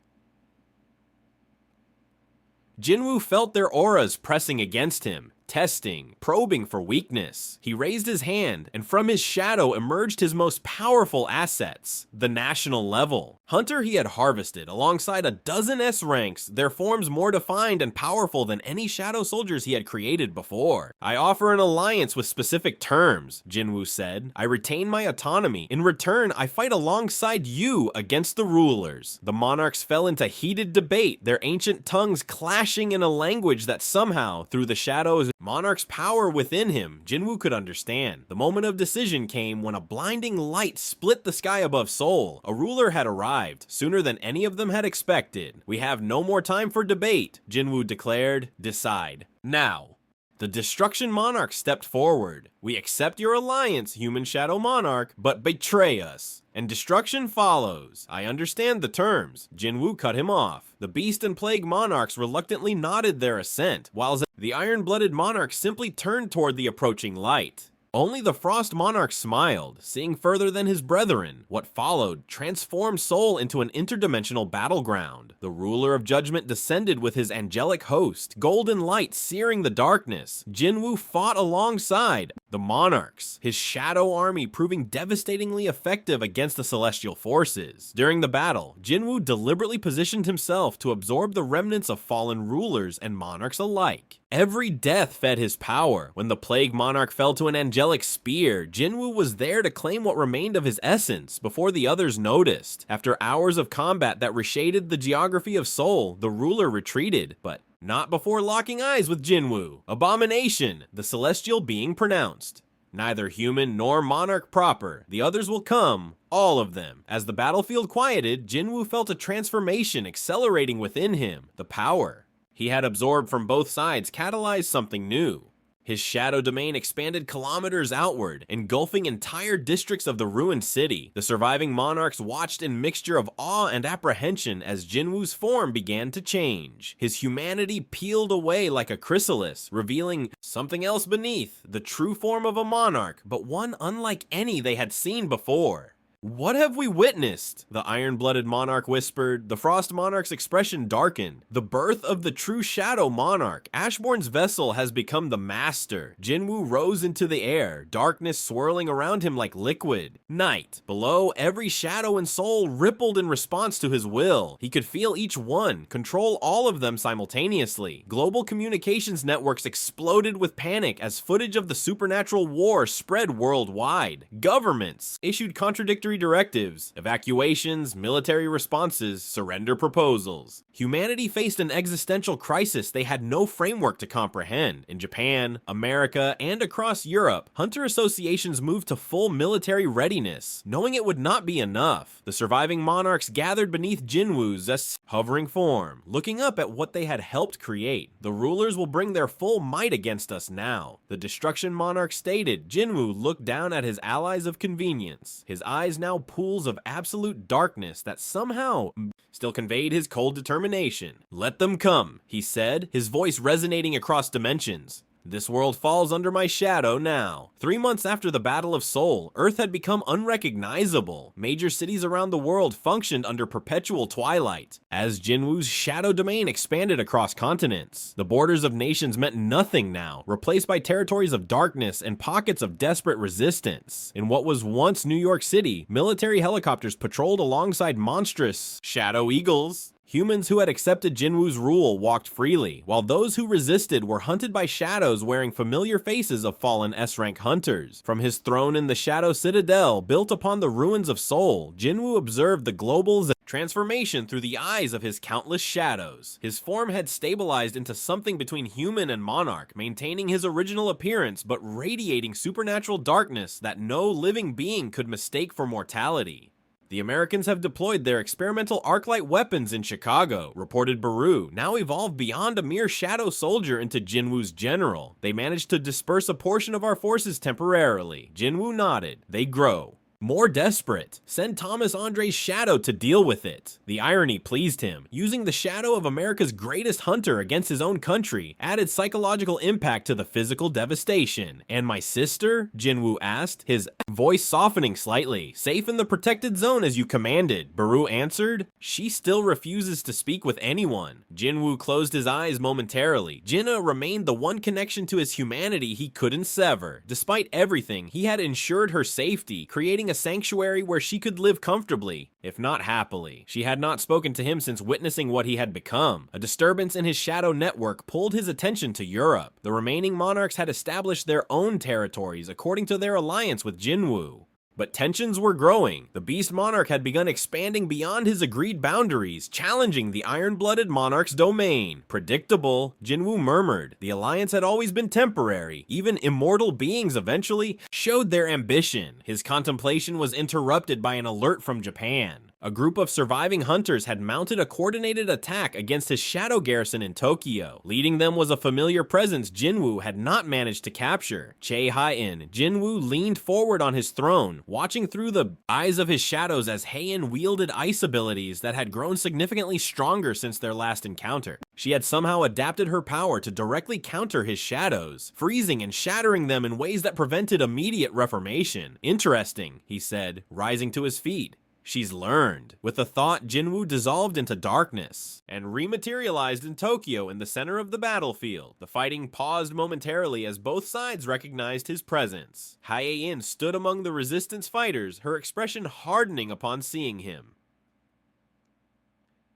Jinwoo felt their auras pressing against him, testing, probing for weakness. He raised his hand, and from his shadow emerged his most powerful assets, the national level. Hunter he had harvested alongside a dozen S ranks, their forms more defined and powerful than any shadow soldiers he had created before. I offer an alliance with specific terms, Jinwoo said. I retain my autonomy. In return, I fight alongside you against the rulers. The monarchs fell into heated debate, their ancient tongues clashing in a language that somehow, through the shadows, Monarch's power within him, Jinwoo could understand. The moment of decision came when a blinding light split the sky above Seoul. A ruler had arrived, sooner than any of them had expected. We have no more time for debate, Jinwoo declared. Decide. Now. The Destruction Monarch stepped forward. We accept your alliance, Human Shadow Monarch, but betray us. And destruction follows. I understand the terms. Jinwoo cut him off. The Beast and Plague Monarchs reluctantly nodded their assent, while the Iron-Blooded Monarch simply turned toward the approaching light. Only the Frost Monarch smiled, seeing further than his brethren. What followed transformed Seoul into an interdimensional battleground. The ruler of judgment descended with his angelic host, golden light searing the darkness. Jinwoo fought alongside the monarchs, his shadow army proving devastatingly effective against the celestial forces. During the battle, Jinwoo deliberately positioned himself to absorb the remnants of fallen rulers and monarchs alike. Every death fed his power. When the plague monarch fell to an angelic spear, Jinwoo was there to claim what remained of his essence before the others noticed. After hours of combat that reshaded the geography of Seoul, the ruler retreated, but not before locking eyes with Jinwoo. Abomination, the celestial being pronounced. Neither human nor monarch proper, the others will come, all of them. As the battlefield quieted, Jinwoo felt a transformation accelerating within him. The power he had absorbed from both sides catalyzed something new. His shadow domain expanded kilometers outward, engulfing entire districts of the ruined city. The surviving monarchs watched in mixture of awe and apprehension as Jinwoo's form began to change. His humanity peeled away like a chrysalis, revealing something else beneath, the true form of a monarch, but one unlike any they had seen before. "What have we witnessed?" the iron-blooded monarch whispered. The Frost Monarch's expression darkened. "The birth of the true Shadow Monarch. Ashborn's vessel has become the master." Jinwoo rose into the air, darkness swirling around him like liquid. Night. Below, every shadow and soul rippled in response to his will. He could feel each one, control all of them simultaneously. Global communications networks exploded with panic as footage of the supernatural war spread worldwide. Governments issued contradictory directives, evacuations, military responses, surrender proposals. Humanity faced an existential crisis they had no framework to comprehend. In Japan, America, and across Europe, hunter associations moved to full military readiness, knowing it would not be enough. The surviving monarchs gathered beneath Jinwoo's hovering form, looking up at what they had helped create. "The rulers will bring their full might against us now," the destruction monarch stated. Jinwoo looked down at his allies of convenience, his eyes now pools of absolute darkness that somehow still conveyed his cold determination. "Let them come," he said, his voice resonating across dimensions. "This world falls under my shadow now." 3 months after the Battle of Seoul, Earth had become unrecognizable. Major cities around the world functioned under perpetual twilight. As Jinwoo's shadow domain expanded across continents, the borders of nations meant nothing now, replaced by territories of darkness and pockets of desperate resistance. In what was once New York City, military helicopters patrolled alongside monstrous shadow eagles. Humans who had accepted Jinwoo's rule walked freely, while those who resisted were hunted by shadows wearing familiar faces of fallen S-rank hunters. From his throne in the Shadow Citadel, built upon the ruins of Seoul, Jinwoo observed the global transformation through the eyes of his countless shadows. His form had stabilized into something between human and monarch, maintaining his original appearance but radiating supernatural darkness that no living being could mistake for mortality. "The Americans have deployed their experimental arc-light weapons in Chicago," reported Beerus, now evolved beyond a mere shadow soldier into Jinwoo's general. "They managed to disperse a portion of our forces temporarily." Jinwoo nodded. "They grow. More desperate. Send Thomas Andre's shadow to deal with it." The irony pleased him. Using the shadow of America's greatest hunter against his own country added psychological impact to the physical devastation. "And my sister?" Jinwoo asked, his voice softening slightly. "Safe in the protected zone as you commanded," Beerus answered. "She still refuses to speak with anyone." Jinwoo closed his eyes momentarily. Jinna remained the one connection to his humanity he couldn't sever. Despite everything, he had ensured her safety, creating a sanctuary where she could live comfortably, if not happily. She had not spoken to him since witnessing what he had become. A disturbance in his shadow network pulled his attention to Europe. The remaining monarchs had established their own territories according to their alliance with Jinwoo. But tensions were growing. The Beast Monarch had begun expanding beyond his agreed boundaries, challenging the iron-blooded monarch's domain. "Predictable," Jinwoo murmured. The alliance had always been temporary. Even immortal beings eventually showed their ambition. His contemplation was interrupted by an alert from Japan. A group of surviving hunters had mounted a coordinated attack against his shadow garrison in Tokyo. Leading them was a familiar presence Jinwoo had not managed to capture. Che Hain. Jinwoo leaned forward on his throne, watching through the eyes of his shadows as Hain wielded ice abilities that had grown significantly stronger since their last encounter. She had somehow adapted her power to directly counter his shadows, freezing and shattering them in ways that prevented immediate reformation. Interesting, he said, rising to his feet. She's learned. With the thought, Jinwoo dissolved into darkness and rematerialized in Tokyo in the center of the battlefield. The fighting paused momentarily as both sides recognized his presence. Haein stood among the resistance fighters, her expression hardening upon seeing him.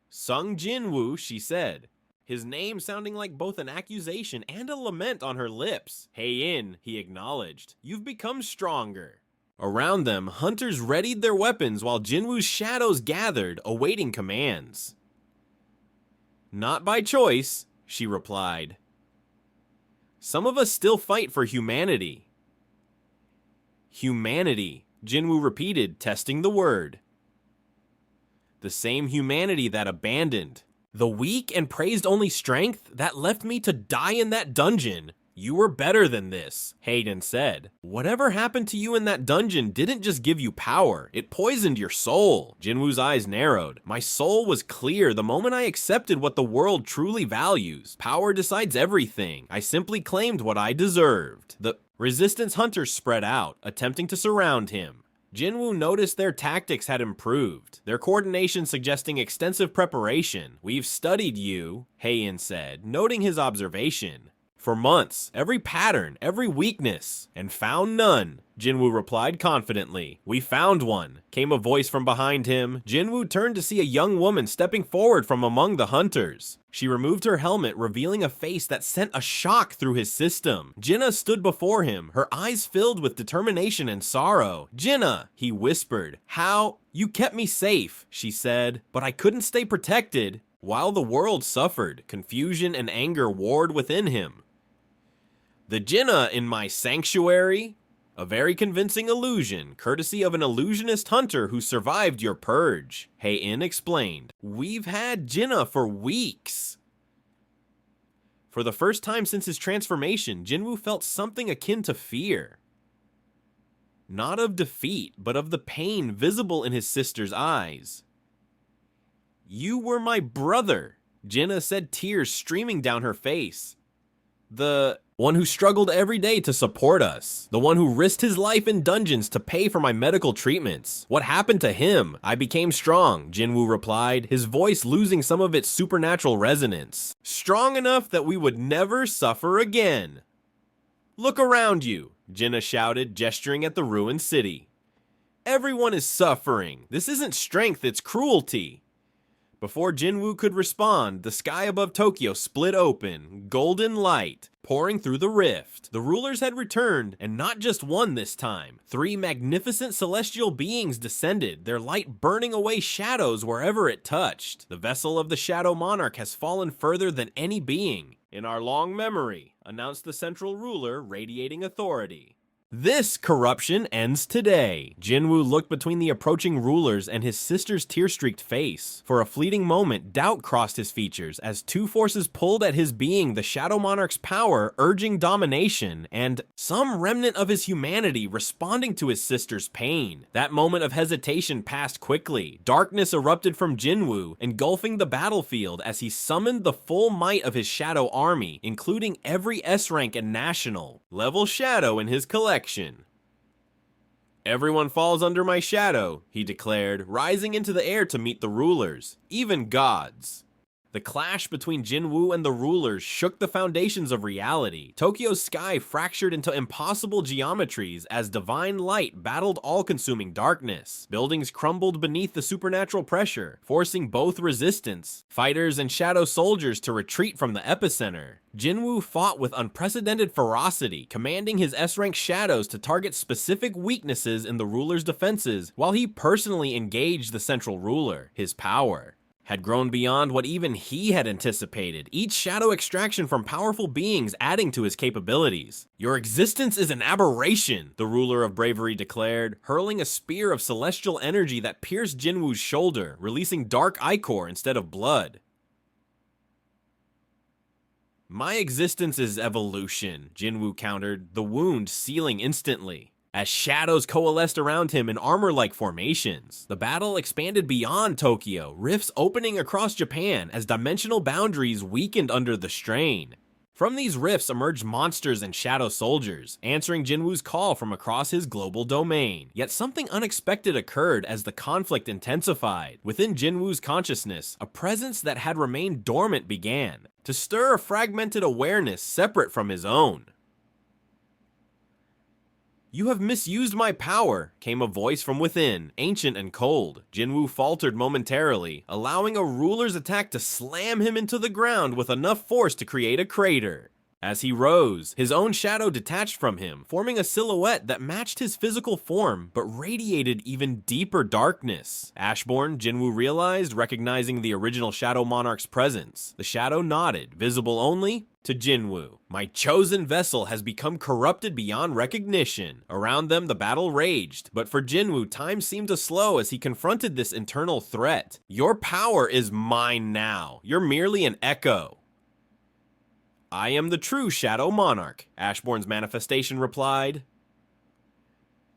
Sung Jinwoo, she said, his name sounding like both an accusation and a lament on her lips. Haein, he acknowledged, you've become stronger. Around them, hunters readied their weapons while Jinwoo's shadows gathered, awaiting commands. Not by choice, she replied. Some of us still fight for humanity. Humanity, Jinwoo repeated, testing the word. The same humanity that abandoned. The weak and praised only strength that left me to die in that dungeon. You were better than this, Hayden said. Whatever happened to you in that dungeon didn't just give you power, it poisoned your soul. Jinwoo's eyes narrowed. My soul was clear the moment I accepted what the world truly values. Power decides everything. I simply claimed what I deserved. The resistance hunters spread out, attempting to surround him. Jinwoo noticed their tactics had improved, their coordination suggesting extensive preparation. We've studied you, Haein said, noting his observation. For months, every pattern, every weakness, and found none, Jinwoo replied confidently. We found one, came a voice from behind him. Jinwoo turned to see a young woman stepping forward from among the hunters. She removed her helmet, revealing a face that sent a shock through his system. Jinna stood before him, her eyes filled with determination and sorrow. Jinna, he whispered. How? You kept me safe, she said, but I couldn't stay protected. While the world suffered, confusion and anger warred within him. The Jinna in my sanctuary? A very convincing illusion, courtesy of an illusionist hunter who survived your purge, Haein explained. We've had Jinna for weeks. For the first time since his transformation, Jinwoo felt something akin to fear. Not of defeat, but of the pain visible in his sister's eyes. You were my brother, Jinna said, tears streaming down her face. The one who struggled every day to support us. The one who risked his life in dungeons to pay for my medical treatments. What happened to him? I became strong, Jinwoo replied, his voice losing some of its supernatural resonance. Strong enough that we would never suffer again. Look around you, Jinna shouted, gesturing at the ruined city. Everyone is suffering. This isn't strength, it's cruelty. Before Jinwoo could respond, the sky above Tokyo split open, golden light pouring through the rift. The rulers had returned, and not just one this time. 3 magnificent celestial beings descended, their light burning away shadows wherever it touched. The vessel of the Shadow Monarch has fallen further than any being. In our long memory, announced the central ruler, radiating authority. This corruption ends today. Jinwoo looked between the approaching rulers and his sister's tear-streaked face. For a fleeting moment, doubt crossed his features as 2 forces pulled at his being, the Shadow Monarch's power urging domination, and some remnant of his humanity responding to his sister's pain. That moment of hesitation passed quickly. Darkness erupted from Jinwoo, engulfing the battlefield as he summoned the full might of his Shadow Army, including every S-rank and national level Shadow in his collection. Everyone falls under my shadow, he declared, rising into the air to meet the rulers, even gods. The clash between Jinwoo and the rulers shook the foundations of reality. Tokyo's sky fractured into impossible geometries as divine light battled all-consuming darkness. Buildings crumbled beneath the supernatural pressure, forcing both resistance, fighters and shadow soldiers to retreat from the epicenter. Jinwoo fought with unprecedented ferocity, commanding his S-rank shadows to target specific weaknesses in the ruler's defenses while he personally engaged the central ruler, his power. had grown beyond what even he had anticipated, each shadow extraction from powerful beings adding to his capabilities. "Your existence is an aberration," the ruler of bravery declared, hurling a spear of celestial energy that pierced Jinwoo's shoulder, releasing dark ichor instead of blood. "My existence is evolution," Jinwoo countered, the wound sealing instantly. As shadows coalesced around him in armor-like formations, the battle expanded beyond Tokyo, rifts opening across Japan as dimensional boundaries weakened under the strain. From these rifts emerged monsters and shadow soldiers, answering Jinwoo's call from across his global domain. Yet something unexpected occurred as the conflict intensified. Within Jinwoo's consciousness, a presence that had remained dormant began to stir a fragmented awareness separate from his own. "You have misused my power," came a voice from within, ancient and cold. Jinwoo faltered momentarily, allowing a ruler's attack to slam him into the ground with enough force to create a crater. As he rose, his own shadow detached from him, forming a silhouette that matched his physical form, but radiated even deeper darkness. Ashborn, Jinwoo realized, recognizing the original Shadow Monarch's presence. The shadow nodded, visible only to Jinwoo. "My chosen vessel has become corrupted beyond recognition." Around them, the battle raged, but for Jinwoo, time seemed to slow as he confronted this internal threat. "Your power is mine now. You're merely an echo." "I am the true Shadow Monarch," Ashborn's manifestation replied.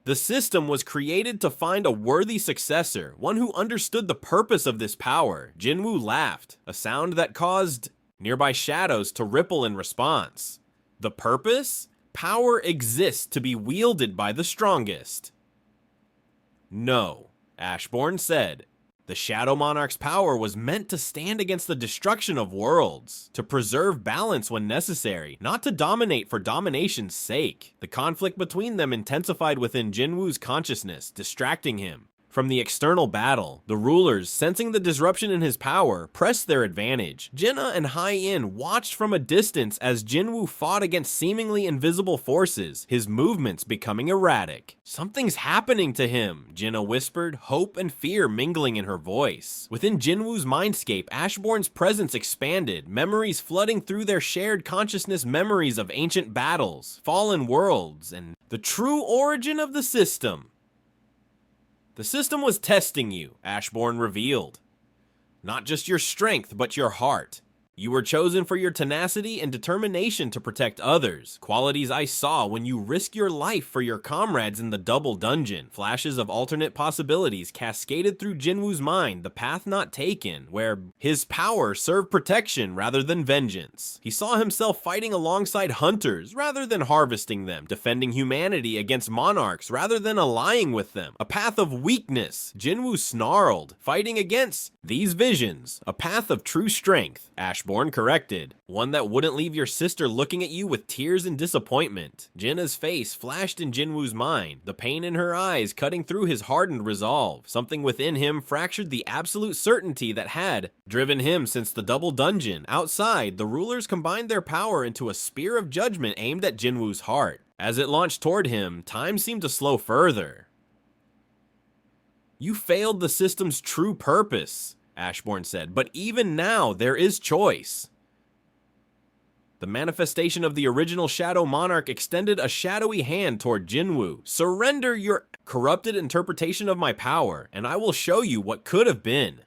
"The system was created to find a worthy successor, one who understood the purpose of this power." Jinwoo laughed, a sound that caused nearby shadows to ripple in response. "The purpose? Power exists to be wielded by the strongest." "No," Ashborn said. "The Shadow Monarch's power was meant to stand against the destruction of worlds, to preserve balance when necessary, not to dominate for domination's sake." The conflict between them intensified within Jinwoo's consciousness, distracting him from the external battle. The rulers, sensing the disruption in his power, pressed their advantage. Jinna and Hai-In watched from a distance as Jinwoo fought against seemingly invisible forces, his movements becoming erratic. "Something's happening to him," Jinna whispered, hope and fear mingling in her voice. Within Jinwoo's mindscape, Ashborn's presence expanded, memories flooding through their shared consciousness, memories of ancient battles, fallen worlds, and the true origin of the system. "The system was testing you," Ashborn revealed. "Not just your strength, but your heart. You were chosen for your tenacity and determination to protect others, qualities I saw when you risked your life for your comrades in the double dungeon." Flashes of alternate possibilities cascaded through Jinwoo's mind, the path not taken, where his power served protection rather than vengeance. He saw himself fighting alongside hunters rather than harvesting them, defending humanity against monarchs rather than allying with them. A path of weakness, Jinwoo snarled, fighting against these visions. A path of true strength, Ashborn corrected. One that wouldn't leave your sister looking at you with tears and disappointment. Jinna's face flashed in Jinwoo's mind, the pain in her eyes cutting through his hardened resolve. Something within him fractured the absolute certainty that had driven him since the double dungeon. Outside, the rulers combined their power into a spear of judgment aimed at Jinwoo's heart. As it launched toward him, time seemed to slow further. "You failed the system's true purpose," Ashborn said, "but even now, there is choice." The manifestation of the original Shadow Monarch extended a shadowy hand toward Jinwoo. "Surrender your corrupted interpretation of my power, and I will show you what could have been."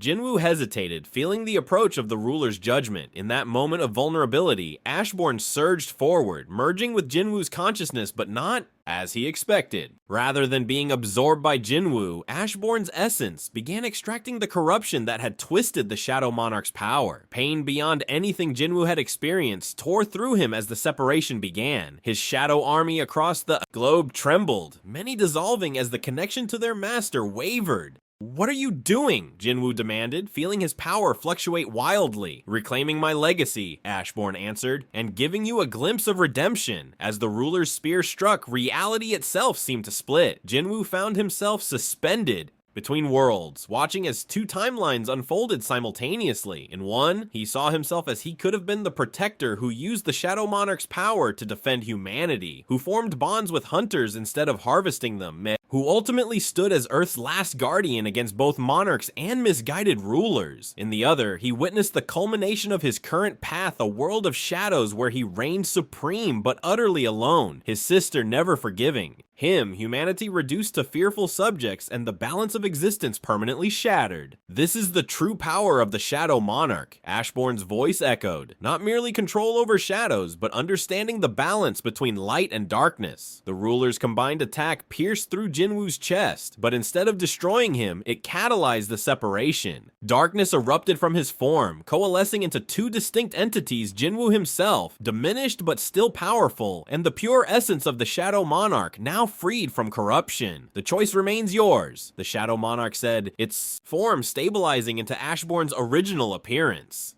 Jinwoo hesitated, feeling the approach of the ruler's judgment. In that moment of vulnerability, Ashborn surged forward, merging with Jinwoo's consciousness, but not as he expected. Rather than being absorbed by Jinwoo, Ashborn's essence began extracting the corruption that had twisted the Shadow Monarch's power. Pain beyond anything Jinwoo had experienced tore through him as the separation began. His shadow army across the globe trembled, many dissolving as the connection to their master wavered. "What are you doing?" Jinwoo demanded, feeling his power fluctuate wildly. "Reclaiming my legacy," Ashborn answered, "and giving you a glimpse of redemption." As the ruler's spear struck, reality itself seemed to split. Jinwoo found himself suspended between worlds, watching as two timelines unfolded simultaneously. In one, he saw himself as he could have been the protector who used the Shadow Monarch's power to defend humanity, who formed bonds with hunters instead of harvesting them, who ultimately stood as Earth's last guardian against both monarchs and misguided rulers. In the other, he witnessed the culmination of his current path, a world of shadows where he reigned supreme but utterly alone, his sister never forgiving. Him, humanity reduced to fearful subjects and the balance of existence permanently shattered. This is the true power of the Shadow Monarch, Ashbourne's voice echoed. Not merely control over shadows, but understanding the balance between light and darkness. The ruler's combined attack pierced through Jinwoo's chest, but instead of destroying him, it catalyzed the separation. Darkness erupted from his form, coalescing into two distinct entities, Jinwoo himself, diminished but still powerful, and the pure essence of the Shadow Monarch, now freed from corruption. The choice remains yours, the Shadow Monarch said, its form stabilizing into Ashbourne's original appearance.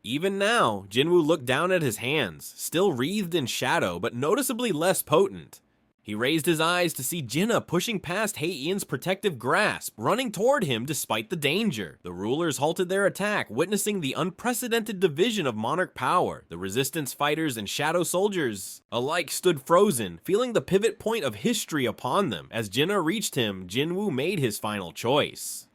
Even now, Jinwoo looked down at his hands, still wreathed in shadow, but noticeably less potent. He raised his eyes to see Jinna pushing past Heian's protective grasp, running toward him despite the danger. The rulers halted their attack, witnessing the unprecedented division of Monarch power. The resistance fighters and shadow soldiers alike stood frozen, feeling the pivot point of history upon them. As Jinna reached him, Jinwoo made his final choice.